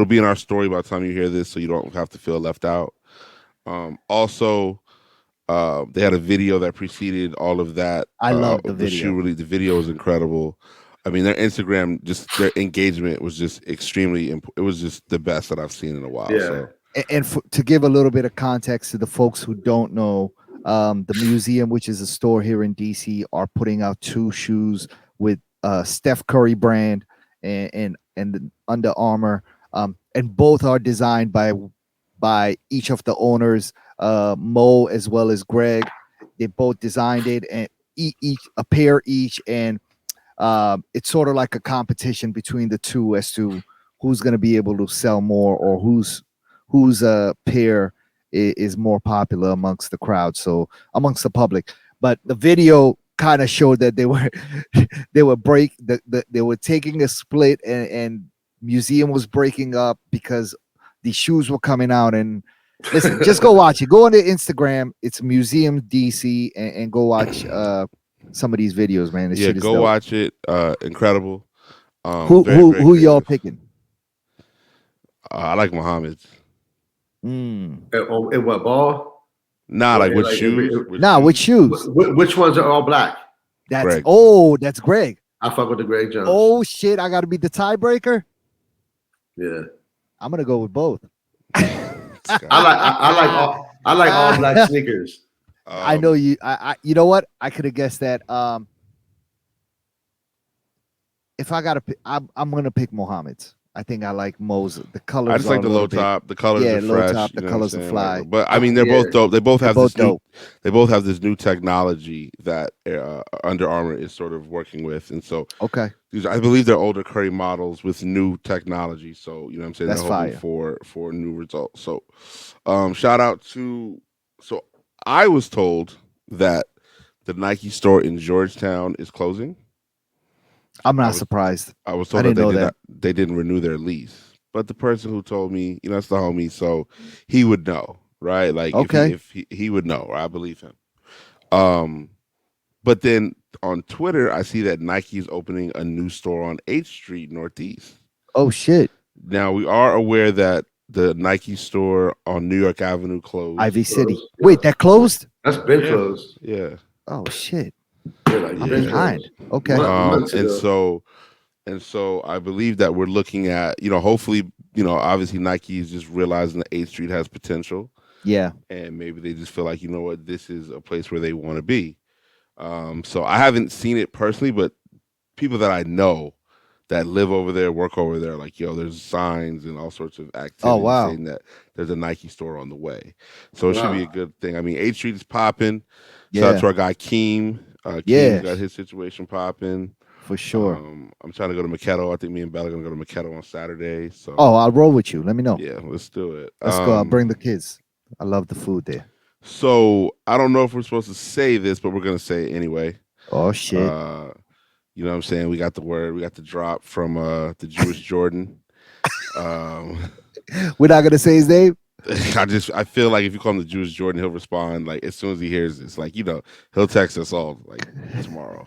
be in our story by the time you hear this, so you don't have to feel left out. Also, they had a video that preceded all of that. I love the video. The video was incredible. I mean, their Instagram, just their engagement was just extremely. It was just the best that I've seen in a while. Yeah. So. And to give a little bit of context to the folks who don't know, the museum, which is a store here in DC, are putting out 2 shoes with Steph Curry brand and the Under Armour, and both are designed by each of the owners, Mo as well as Greg. They both designed it, and each a pair each, and it's sort of like a competition between the 2 as to who's going to be able to sell more, or whose pair is more popular amongst the crowd, so amongst the public. But the video kind of showed that they were they were taking a split, and museum was breaking up because the shoes were coming out. And listen, just go watch it. Go on the Instagram. It's Museum DC, and go watch some of these videos, man. Yeah, go watch it. Incredible. Who y'all picking? I like Muhammad's. In what, ball? Nah, like with shoes. With shoes. Which ones are all black? That's Greg. That's Greg. I fuck with the Greg Jones. Oh shit! I got to be the tiebreaker. Yeah, I'm gonna go with both. I like all black sneakers. I know you. You know what? I could have guessed that. If I gotta pick, I'm gonna pick Muhammad's. I think I like Mo's. The colors. I just like the low top. The colors are low fresh. Top, the colors are fly. But I mean, they're both dope. They both have this new technology that Under Armour is sort of working with, and so I believe they're older Curry models with new technology. So you know what I'm saying, that's they're hoping for new results. So shout out to. So I was told that the Nike store in Georgetown is closing. I'm not surprised. I was told they didn't renew their lease. But the person who told me, that's the homie, so he would know, right? Like if he would know, I believe him. But then on Twitter, I see that Nike is opening a new store on 8th Street Northeast. Oh shit! Now we are aware that the Nike store on New York Avenue closed. Ivy City. Wait, that closed? That's been closed. Yeah. Oh shit! I'm behind. Okay. And so I believe that we're looking at, hopefully, obviously Nike is just realizing that 8th Street has potential. Yeah. And maybe they just feel like, this is a place where they want to be. So I haven't seen it personally, but people that I know that live over there, work over there, like, there's signs and all sorts of activity saying that there's a Nike store on the way. So it should be a good thing. I mean, 8th Street is popping. Shout out to our guy Keem. Keem's got his situation popping. For sure. I'm trying to go to Maquetto. I think me and Bella are going to go to Maquetto on Saturday. So I'll roll with you. Let me know. Yeah, let's do it. Let's go. I'll bring the kids. I love the food there. So I don't know if we're supposed to say this, but we're going to say it anyway. Oh, shit. You know what I'm saying? We got the word. We got the drop from the Jewish Jordan. We're not going to say his name? I feel like if you call him the Jewish Jordan, he'll respond like as soon as he hears this. Like, he'll text us all like tomorrow.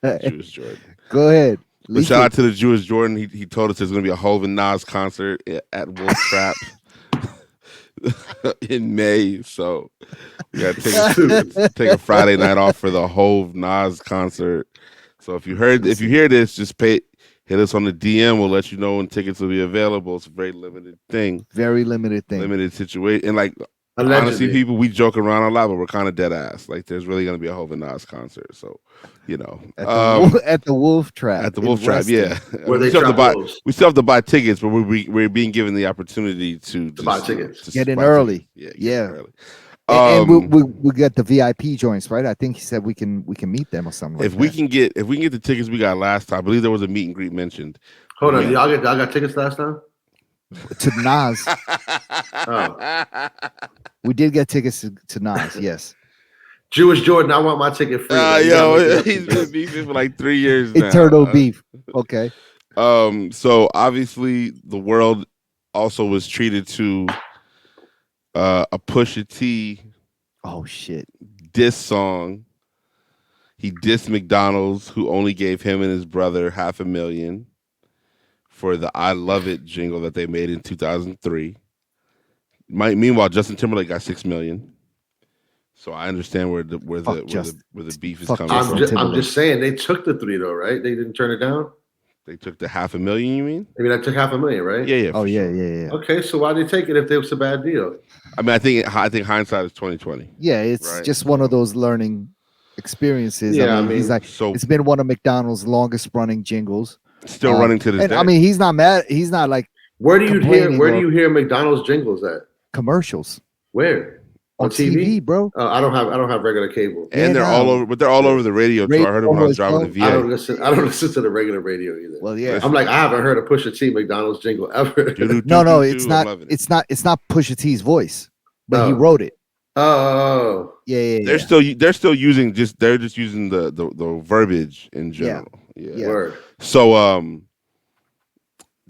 Like Jewish Jordan. Go ahead. But shout out to the Jewish Jordan. He told us there's gonna be a Hov and Nas concert at Wolf Trap in May. So we gotta take a Friday night off for the Hov Nas concert. So if you hear this, just hit us on the DM. We'll let you know when tickets will be available. It's a very limited thing. Very limited thing. Limited situation. And like, honestly, people, we joke around a lot, but we're kind of dead ass. Like, there's really going to be a Hov and Nas concert. So, At the Wolf Trap. At the Wolf Trap, yeah. Where we still have to buy tickets, but we're being given the opportunity to buy tickets. Get in early. Tickets. Yeah. Early. And we get the VIP joints, right? I think he said we can meet them or something. If we can get the tickets we got last time, I believe there was a meet and greet mentioned. Hold on, y'all got tickets last time? To Nas. We did get tickets to Nas, yes. Jewish Jordan, I want my ticket free. He's been beefing for like 3 years now. Eternal beef. Okay. So obviously the world also was treated to a Pusha T diss song. He dissed McDonald's, who only gave him and his brother $500,000 for the "I Love It" jingle that they made in 2003. Meanwhile, Justin Timberlake got $6 million. So I understand where the beef is coming from. I'm just saying they took the 3 though, right? They didn't turn it down. They took the $500,000. You mean? I mean, I took $500,000, right? Yeah. Oh yeah, yeah. Okay, so why did they take it if it was a bad deal? I mean, I think hindsight is 2020. Yeah, it's just one of those learning experiences. Yeah, I mean, he's like, it's been one of McDonald's longest running jingles. Still running to this day. I mean, he's not mad. He's not like. Where do you hear McDonald's jingles at? Commercials. Where? On TV, bro. I don't have regular cable. And they're all over, but they're all over the radio too. I heard them when I was driving the VA. I don't listen to the regular radio either. Well, yeah. I'm like, I haven't heard a Pusha T McDonald's jingle ever. No, it's not. It's not Pusha T's voice, but he wrote it. Oh, yeah. They're still using the verbiage in general. Yeah. Word. So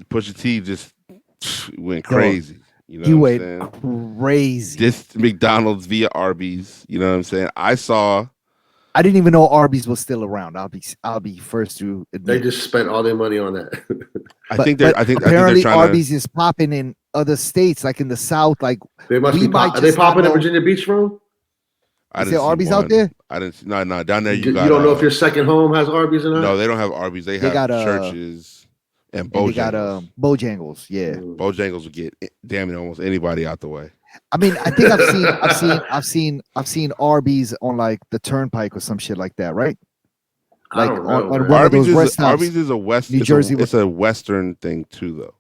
Pusha T just went crazy. You know he what went crazy. This McDonald's via Arby's. You know what I'm saying? I didn't even know Arby's was still around. I'll be first to admit. They just spent all their money on that. I think apparently Arby's is popping in other states, like in the South. Like they must be. Are they popping in Virginia Beach, bro? Is there Arby's out there? I didn't see. No, down there you don't know if your second home has Arby's or not. No, they don't have Arby's. They have churches. And Bojangles. They got Bojangles, yeah. Bojangles will get damn near almost anybody out the way. I mean, I think I've seen Arby's on like the Turnpike or some shit like that, right? Like on one Arby's of those rest stops. Arby's is a West New Jersey. It's a Western thing too, though.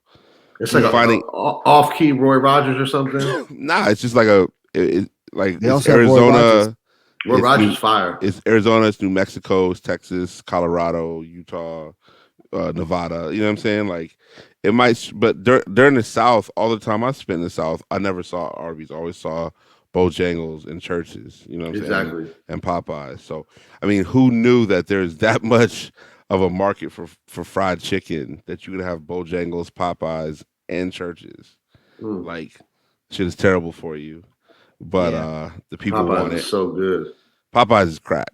It's like finding off-key Roy Rogers or something. Nah, it's just like it's Arizona. Roy Rogers fire. It's Arizona. It's New Mexico. It's Texas, Colorado, Utah. Nevada, you know what I'm saying? Like it might, but during the South, all the time I spent in the South, I never saw Arby's. I always saw Bojangles in churches, you know what I'm saying? And Popeyes. So, I mean, who knew that there's that much of a market for fried chicken that you could have Bojangles, Popeyes, and Churches. Like, shit is terrible for you, but the people Popeyes want it. Is so good. Popeyes is crack.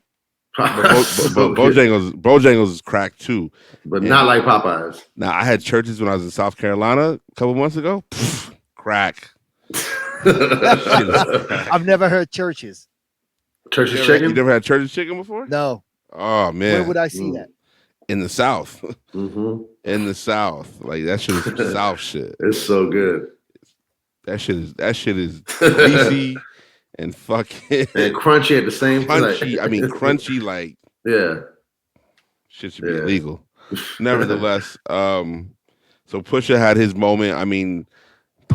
But So Bojangles is crack too. But not like Popeyes. Now, I had Churches when I was in South Carolina a couple months ago. Crack. I've never heard Churches. Church's chicken? You never had Church's chicken before? No. Oh man. Where would I see that? In the South. Mm-hmm. In the South. Like that shit is some South shit. It's so good. That shit is greasy and fucking and crunchy at the same time. Crunchy. I mean crunchy like shit should be illegal. Nevertheless, so Pusha had his moment. I mean,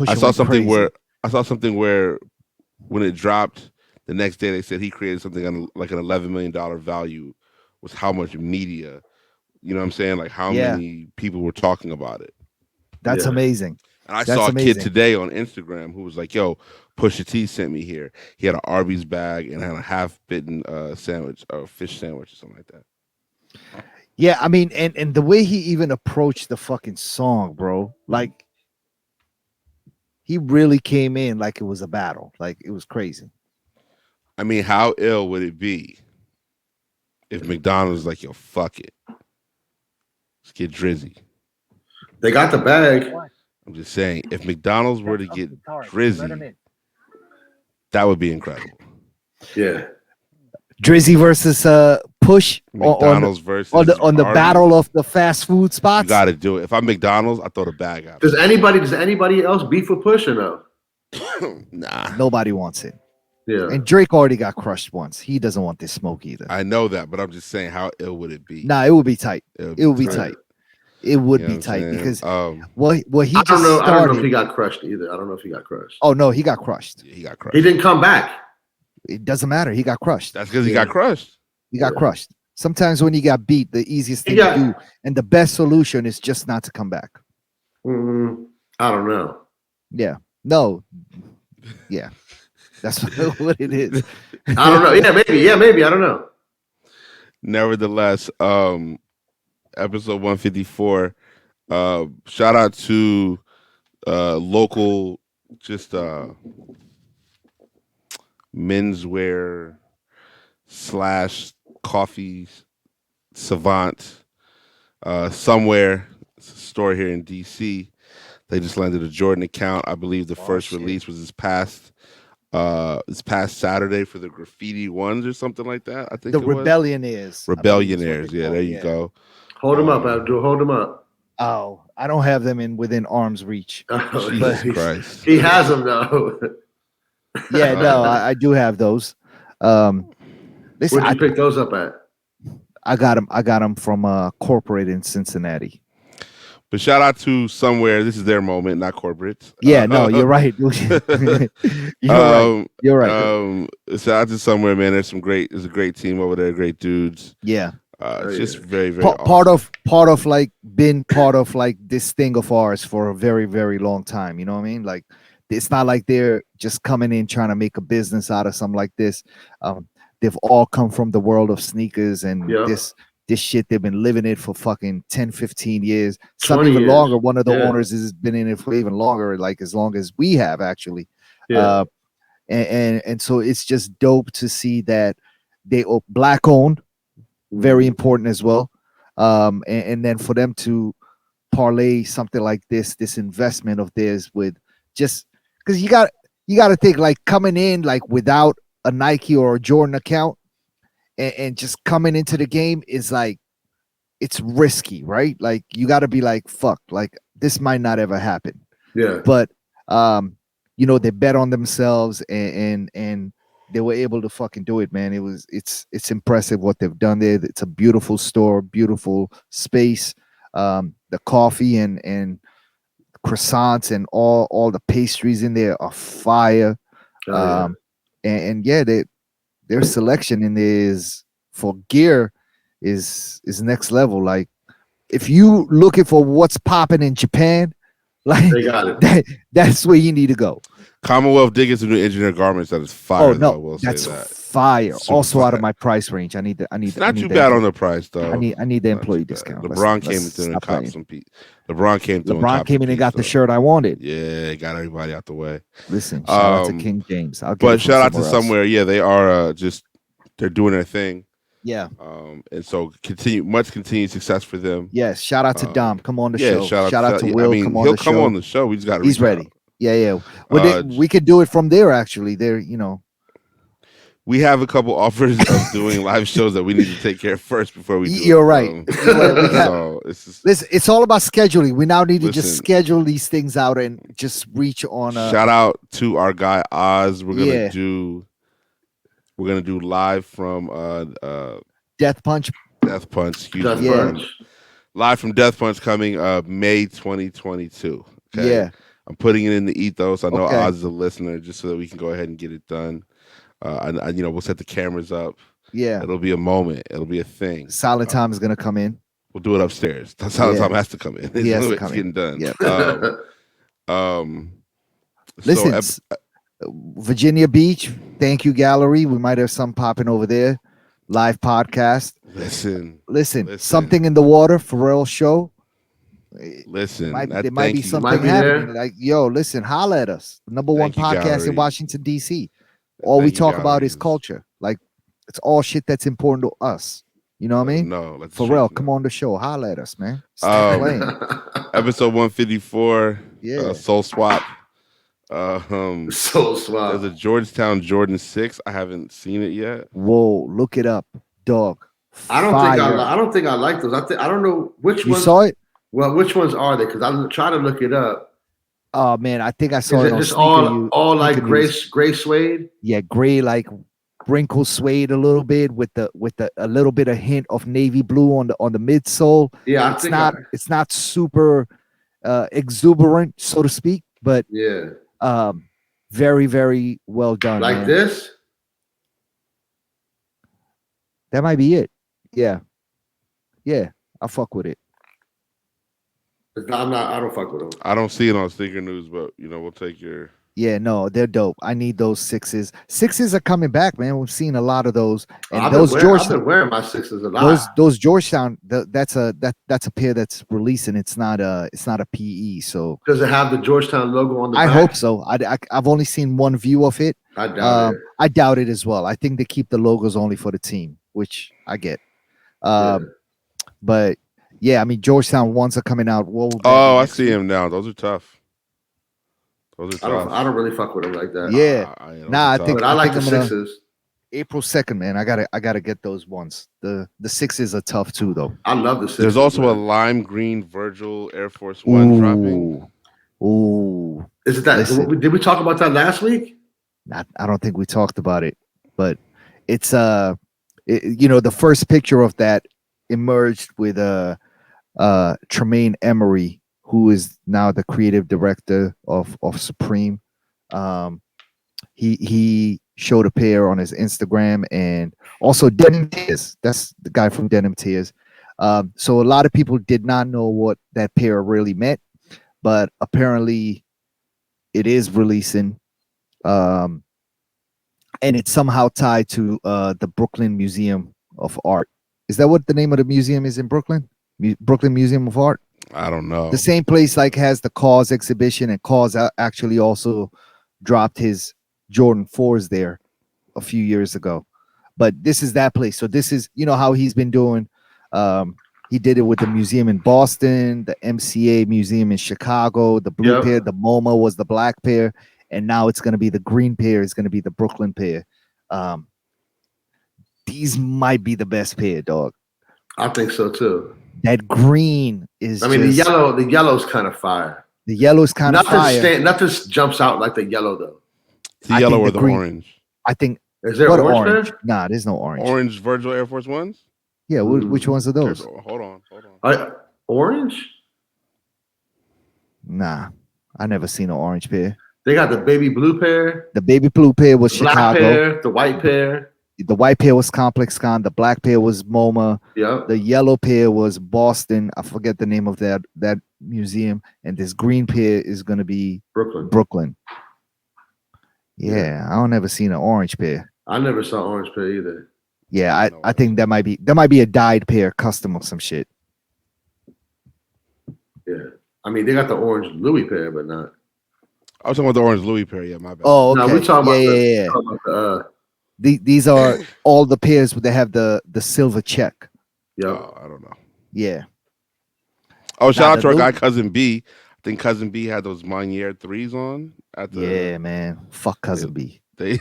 I saw something where when it dropped the next day, they said he created something on like an $11 million value. Was how much media, you know what I'm saying? Like how many people were talking about it. That's amazing. And I saw a kid today on Instagram who was like, "Yo, Pusha T sent me here. He had an Arby's bag and had a half-bitten sandwich or fish sandwich or something like that." Yeah, I mean, and the way he even approached the fucking song, bro, like he really came in like it was a battle. Like it was crazy. I mean, how ill would it be if McDonald's was like, "Yo, fuck it. Let's get Drizzy." They got the bag. I'm just saying, if McDonald's were to get Drizzy, that would be incredible. Yeah. Drizzy versus Push McDonald's versus on the Arby's. battle of the fast food spots. You got to do it. If I'm McDonald's, I throw the bag out. Does anybody else beef with Push or no? Nah. Nobody wants it. Yeah. And Drake already got crushed once. He doesn't want this smoke either. I know that, but I'm just saying, how ill would it be? Nah, it would be tight. It would be tight. It would be tight because what he I don't know. started, I don't know if he got crushed either. I don't know if he got crushed. Oh no, he got crushed. Yeah, he got crushed. He didn't come back. It doesn't matter. He got crushed. That's because he got crushed. He got crushed. Sometimes when you got beat, the easiest thing to do and the best solution is just not to come back. I don't know. Yeah. No. Yeah. That's what it is. I don't know. Yeah, maybe. I don't know. Nevertheless, episode 154. Shout out to local just menswear / coffee savant somewhere. It's a store here in DC. They just landed a Jordan account. I believe the first release was this past Saturday for the graffiti ones or something like that. I think the Rebellionaires. Rebellionaires. Yeah, there you go. Hold them up, Abdul. Hold them up. Oh, I don't have them within arm's reach. Oh, Jesus Christ. He has them though. Yeah, no, I do have those. Listen, where'd you pick those up at? I got them from corporate in Cincinnati. But shout out to Somewhere. This is their moment, not corporate. Yeah, no, you're right. You're right. Shout out to Somewhere, man. There's a great team over there, great dudes. Yeah. It's just very, very part of like been part of like this thing of ours for a very, very long time. You know what I mean? Like it's not like they're just coming in trying to make a business out of something like this. They've all come from the world of sneakers and this shit. They've been living it for fucking 10, 15 years, some even longer. One of the owners has been in it for even longer, like as long as we have actually. Yeah. And so it's just dope to see that they are black owned, very important as well. And then for them to parlay something like this investment of theirs with just because you got to think like coming in like without a Nike or a Jordan account and just coming into the game is like, it's risky, right? Like you got to be like, fuck, like this might not ever happen. Yeah. But, they bet on themselves and they were able to fucking do it, man. It's impressive what they've done there. It's a beautiful store, beautiful space. The coffee and croissants and all the pastries in there are fire. Their selection in there is for gear is next level. Like if you looking for what's popping in Japan, like they got it. That's where you need to go. Commonwealth did get some new engineer garments that is fire. Oh though, I no, will that's say that. fire. Super Also out fire. of my price range. I need the. It's not too bad on the price though. I need the Not employee too bad. discount. LeBron came Let's in and stop copped playing. some piece. LeBron came through. LeBron came in and got the shirt I wanted. Yeah, got everybody out the way. Listen, shout out to King James. I'll get it But from shout out to somewhere else. somewhere. Yeah, they are just they're doing their thing. Yeah. And so much continued success for them. Yes. Shout out to Dom. Come on the Yeah, show. shout out to Will. I mean, come on he'll the come show. on the show. We just got to. He's ready. Out. Yeah. Well, we could do it from there. Actually, we have a couple offers of doing live shows that we need to take care of first before we do. You're right. So listen, it's all about scheduling. We now need to just schedule these things out and just reach on. Shout out to our guy Oz. We're gonna do live from Death Punch. Death Punch. Live from Death Punch coming May 2022. Okay? Yeah. I'm putting it in the ethos. I know Oz is a listener, just so that we can go ahead and get it done. We'll set the cameras up. Yeah. It'll be a moment. It'll be a thing. Silent Time is gonna come in. We'll do it upstairs. Silent Time has to come in. It's getting done. Yeah. Listen, Virginia Beach, thank you, gallery. We might have some popping over there. Live podcast. Listen. Something in the water. Pharrell show. Listen, there might be something happening. Like, yo, listen, holla at us. Number one podcast in Washington, D.C. All we talk about is culture. Like, it's all shit that's important to us. You know what I mean? No, Pharrell, come on the show. Holla at us, man. Stop playing. Episode 154. Yeah. Soul Swap. Soul Swap. There's a Georgetown Jordan 6. I haven't seen it yet. Whoa, look it up, dog. I don't think I like those. I don't know which ones. You saw it? Well, which ones are they? Because I'm trying to look it up. Oh man, I think I saw it on just all like gray suede. Yeah, gray, like wrinkle suede a little bit with a little bit of hint of navy blue on the midsole. Yeah, it's not super exuberant, so to speak, but very, very well done. Like man. This? That might be it. Yeah. I'll fuck with it. I don't fuck with them. I don't see it on Sneaker News, but we'll take your. Yeah, no, they're dope. I need those 6s. 6s are coming back, man. We've seen a lot of those. And I've been wearing my 6s a lot. Those Georgetown, that's a pair that's releasing. It's not a PE. So does it have the Georgetown logo on the back? I hope so. I've only seen one view of it. I doubt it. I doubt it as well. I think they keep the logos only for the team, which I get. But yeah, I mean, Georgetown ones are coming out. I see him now. Those are tough. I don't really fuck with them like that. Yeah, I think. But I like the 6s. April 2nd, man. I gotta get those ones. The 6s are tough too, though. I love the 6s. There's also a lime green Virgil Air Force One dropping. Ooh, is it that? Listen, did we talk about that last week? I don't think we talked about it, but it's the first picture of that emerged with Tremaine Emery, who is now the creative director of Supreme. He showed a pair on his Instagram, and also Denim Tears. That's the guy from Denim Tears. So a lot of people did not know what that pair really meant, but apparently it is releasing. And it's somehow tied to the Brooklyn Museum of Art. Is that what the name of the museum is in Brooklyn? Brooklyn Museum of Art? I don't know. The same place like has the KAWS exhibition, and KAWS actually also dropped his Jordan 4s there a few years ago. But this is that place. So this is, how he's been doing. He did it with the museum in Boston, the MCA museum in Chicago, the blue pair, the MoMA was the black pair, and now it's going to be the green pair. It's going to be the Brooklyn pair. These might be the best pair, dog. I think so too. That green is. The yellow's kind of fire. The yellow is kind of fire. Nothing jumps out like the yellow though. The yellow or the orange? I think. Is there orange there? Nah, there's no orange. Orange Virgil Air Force Ones? Yeah, which ones are those? Hold on. Orange? Nah, I never seen an orange pair. They got the baby blue pair. The baby blue pair was Chicago. Black pair, the white pair. The white pair was Complex Con. The black pair was MoMA. Yeah. The yellow pair was Boston. I forget the name of that museum. And this green pair is going to be Brooklyn. Yeah, I don't ever seen an orange pair. I never saw orange pair either. Yeah, I think that might be a dyed pair, custom or some shit. Yeah, I mean they got the orange Louis pair, but not. I was talking about the orange Louis pair. Yeah, my bad. Oh, okay. No, we talking about yeah. talking about These are all the pairs where they have the silver check. yeah. Oh, I don't know. Yeah. Oh, shout out to our Louis- guy Cousin B. I think Cousin B had those Monier 3s on at the. Yeah, man. Fuck Cousin B. They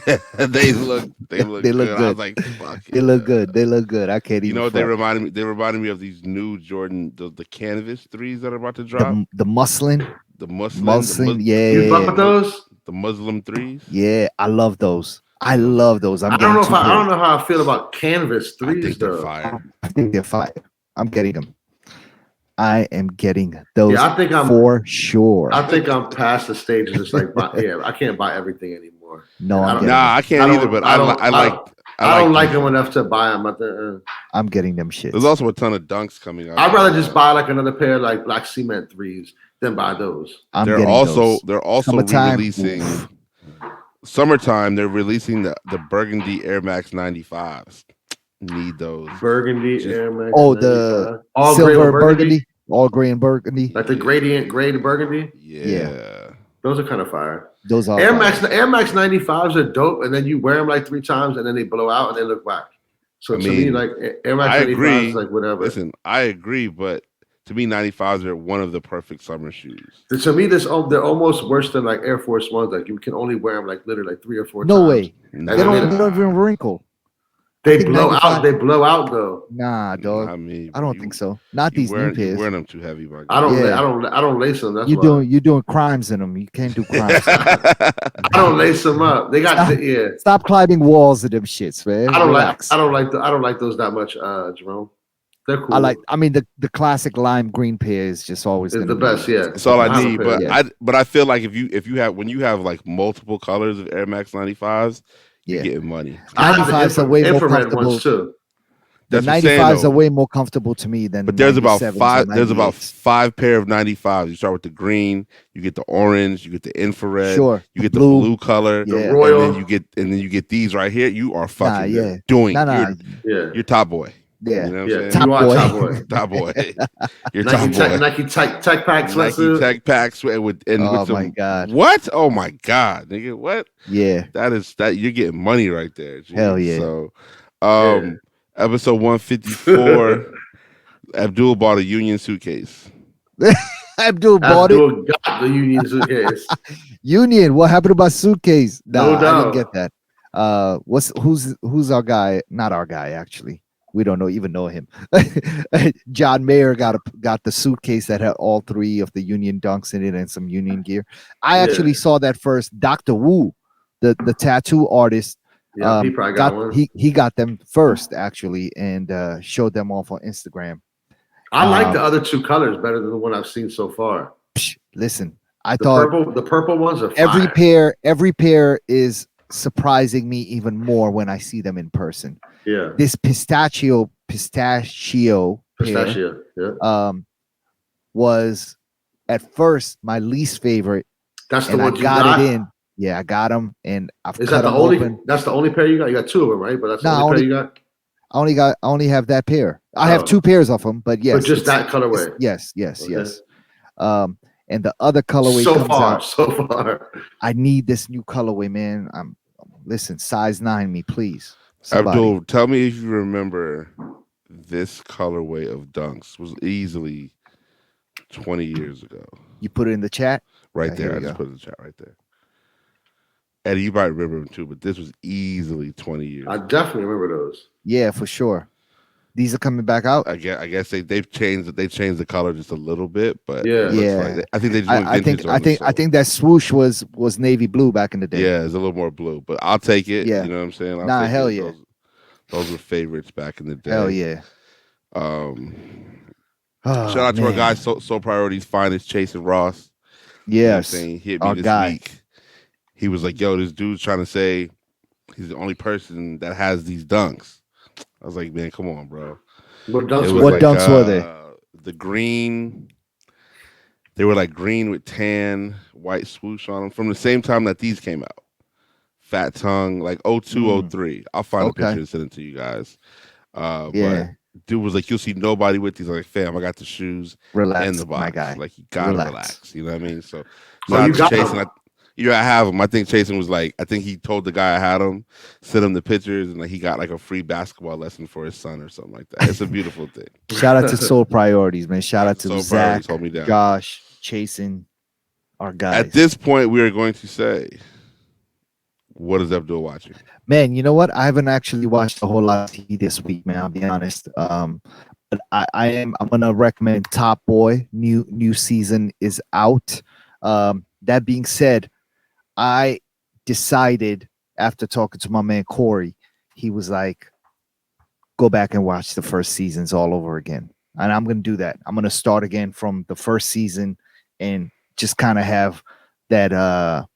look They good. look I was good. like, fuck. They look good. They look good. I can't even. You know what they front. reminded me? They reminded me of these new Jordan, the canvas 3s that are about to drop. The muslin. The Muslim, Yeah. You fuck with those? The Muslim 3s. Yeah, I love those. I love those. I don't know how I feel about canvas 3s. I think they're though. fire. I think they're fire. I'm getting them. I am getting those. Yeah, I think I'm for sure. I think I'm past the stage of just like I can't buy everything anymore. No, I can't either. But I don't like them enough to buy them. I'm getting them shit. There's also a ton of dunks coming out. I'd rather just buy like another pair of like black cement 3s than buy those. They're also Summertime. releasing summertime. They're releasing the Burgundy Air Max 95s. Need those Burgundy Air Max. Oh, the all silver burgundy, all gray and burgundy, like the gradient gray to burgundy. Yeah. Those are kind of fire. Those are Air Max 95s are dope, and then you wear them like 3 times, and then they blow out and they look whack. So to me, like Air Max 95s is like whatever. Listen, I agree, but to me, 95s are one of the perfect summer shoes. To me, they're almost worse than like Air Force Ones. Like you can only wear them like literally like 3 or 4 times. No way. Nah. They don't even wrinkle. They blow out. They blow out though. Nah, dog. I don't think so. Not these new pairs. You're wearing them too heavy, my guy. I don't lace them. That's you're doing crimes in them. You can't do crimes. I don't lace them up. They got Stop climbing walls of them shits, man. I don't like those that much, Jerome. They're cool. I mean the classic lime green pair is just always the best. Yeah, that's all I need. But I feel like if you have like multiple colors of Air Max 95s. You're getting money. 95s are way more comfortable. Too. The 95s are way more comfortable to me than. But there's about 5. There's about 5 pair of 95s. You start with the green. You get the orange. You get the infrared. Sure. You get the blue color. The royal. And then you get these right here. You are fucking doing. You're top boy. Yeah, you know what I'm saying? Top boy. Top boy. You're Nike top boy. Nike Tech Pack sweatsuit. Nike Tech Pack sweat with some, my god. What? Oh my god, nigga. What? Yeah. That you're getting money right there. Geez. Hell yeah. So episode 154, Abdul bought a Union suitcase. Abdul got the Union suitcase. Union, what happened to my suitcase? No doubt. I didn't get that. Who's our guy? Not our guy, actually. We don't even know him. John Mayer got the suitcase that had all 3 of the Union dunks in it and some Union gear. I actually saw that first. Dr. Wu, the tattoo artist, he probably got one. He got them first actually, and showed them off on Instagram. I like the other 2 colors better than the one I've seen so far. Listen, I thought the purple ones are fire. Every pair is surprising me even more when I see them in person. Yeah. This pistachio pair, was at first my least favorite. That's the one I got it in. Yeah, I got them, and I've Is cut that the them only? open. That's the only pair you got. You got 2 of them, right? But that's the only pair you got. I only have that pair. I have 2 pairs of them, but yes, but just that colorway. Yes. And the other colorway so far. I need this new colorway, man. Listen, size 9 me, please. Somebody. Abdul, tell me if you remember this colorway of dunks was easily 20 years ago. You put it in the chat? Right there. I just put it in the chat right there. Eddie, you might remember them too, but this was easily 20 years I definitely remember those. Yeah, for sure. These are coming back out. I guess they've changed the color just a little bit, but yeah. I think they just went I think that swoosh was navy blue back in the day. Yeah, it's a little more blue, but I'll take it. Yeah. You know what I'm saying? Hell yeah. Those were favorites back in the day. Hell yeah. Shout out to our guy, So Priorities Finest, Chase and Ross. Yes. You know what I'm saying? He hit me this week. He was like, yo, this dude's trying to say he's the only person that has these dunks. I was like, man, come on, bro. What dunks were they? The green. They were like green with tan, white swoosh on them from the same time that these came out. fat tongue, like 02, 03. I'll find a picture and send it to you guys. But dude was like, you'll see nobody with these. Like, fam, I got the shoes and the box. My guy. Like, you gotta relax. You know what I mean? So, you shout out to Chase. I have him. I think Chasen was like, I think he told the guy I had him, sent him the pictures, and like he got like a free basketball lesson for his son or something like that. It's a beautiful thing. Shout out to Soul Priorities, man. Shout out to Soul Zach, hold me down. Josh, Chasing our guys. At this point, we are going to say, what is Abdul watching? Man, you know what? I haven't actually watched a whole lot of TV this week, man. I'll be honest. But I'm gonna recommend Top Boy. New season is out. That being said, I decided after talking to my man Corey, he was like, go back and watch the first seasons all over again. And I'm going to do that. I'm going to start again from the first season and just kind of have that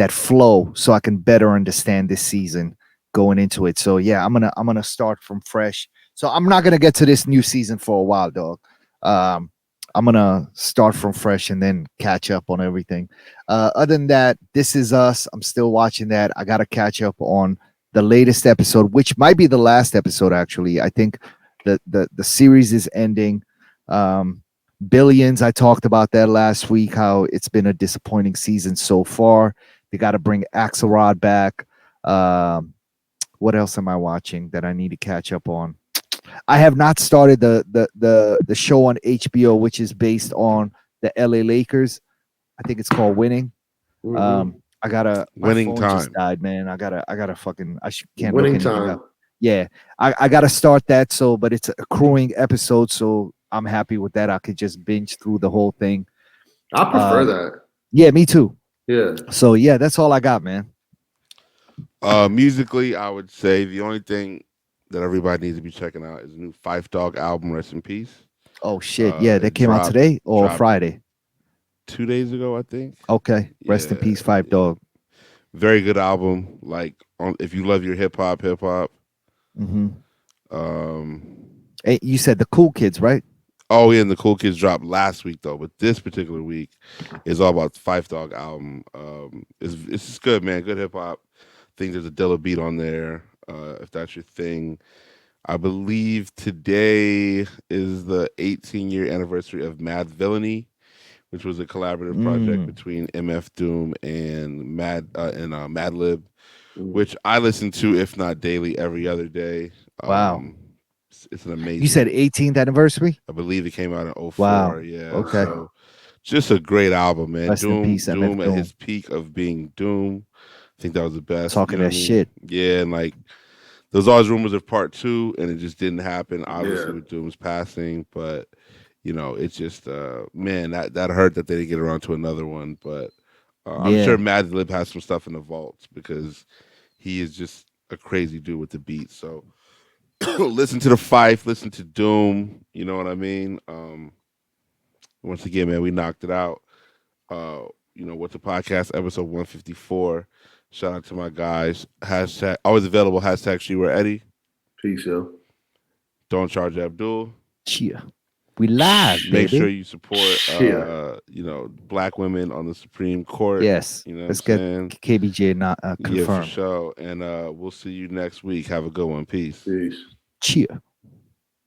flow so I can better understand this season going into it. So yeah, I'm going to start from fresh. So I'm not going to get to this new season for a while, dog. I'm gonna start from fresh and then catch up on everything. Other than that, This Is Us. I'm still watching that. I gotta catch up on the latest episode, which might be the last episode. Actually, I think the series is ending. Billions. I talked about that last week. How it's been a disappointing season so far. They got to bring Axelrod back. What else am I watching that I need to catch up on? I have not started the show on HBO, which is based on the LA Lakers. I think it's called Winning. I gotta Winning phone Time. Just died, man. I gotta fucking can't Winning look anything Time. up. Yeah, I gotta start that. So, but it's accruing episode, so I'm happy with that. I could just binge through the whole thing. I prefer that. Yeah, me too. Yeah. So yeah, that's all I got, man. Musically, I would say the only thing that everybody needs to be checking out is a new Fife Dog album, Rest in Peace. Oh shit, yeah, that came out today or Friday? 2 days ago, I think. Okay, Rest in Peace, Fife Dog. Very good album. Like, if you love your hip hop. Mm-hmm. Hey, you said the Cool Kids, right? Oh yeah, and the Cool Kids dropped last week though, but this particular week is all about the Fife Dog album. It's just good, man. Good hip hop. I think there's a Dilla beat on there. If that's your thing. I believe today is the 18-year anniversary of Mad Villainy, which was a collaborative project between MF Doom and Madlib, which I listen to, if not daily, every other day. Wow. It's an amazing. You said 18th anniversary? I believe it came out in 04. Wow. Yeah. Okay. So just a great album, man. Rest in peace, Doom MF at Doom. his peak of being Doom. I think that was the best. Talking that shit. Yeah, and like there was always rumors of part 2, and it just didn't happen. Obviously, with Doom's passing, but it's just man, that hurt that they didn't get around to another one. But I'm sure Madlib has some stuff in the vaults because he is just a crazy dude with the beat. So listen to the Fife, listen to Doom. You know what I mean? Once again, man, we knocked it out. What's the podcast episode 154? Shout out to my guys. Hashtag always available. Hashtag She Were Eddie. Peace, yo. Don't charge Abdul. Cheer. We live, Make baby. sure you support black women on the Supreme Court. Yes. Let's get KBJ not confirmed. Yeah, for sure. And we'll see you next week. Have a good one. Peace. Peace. Cheer.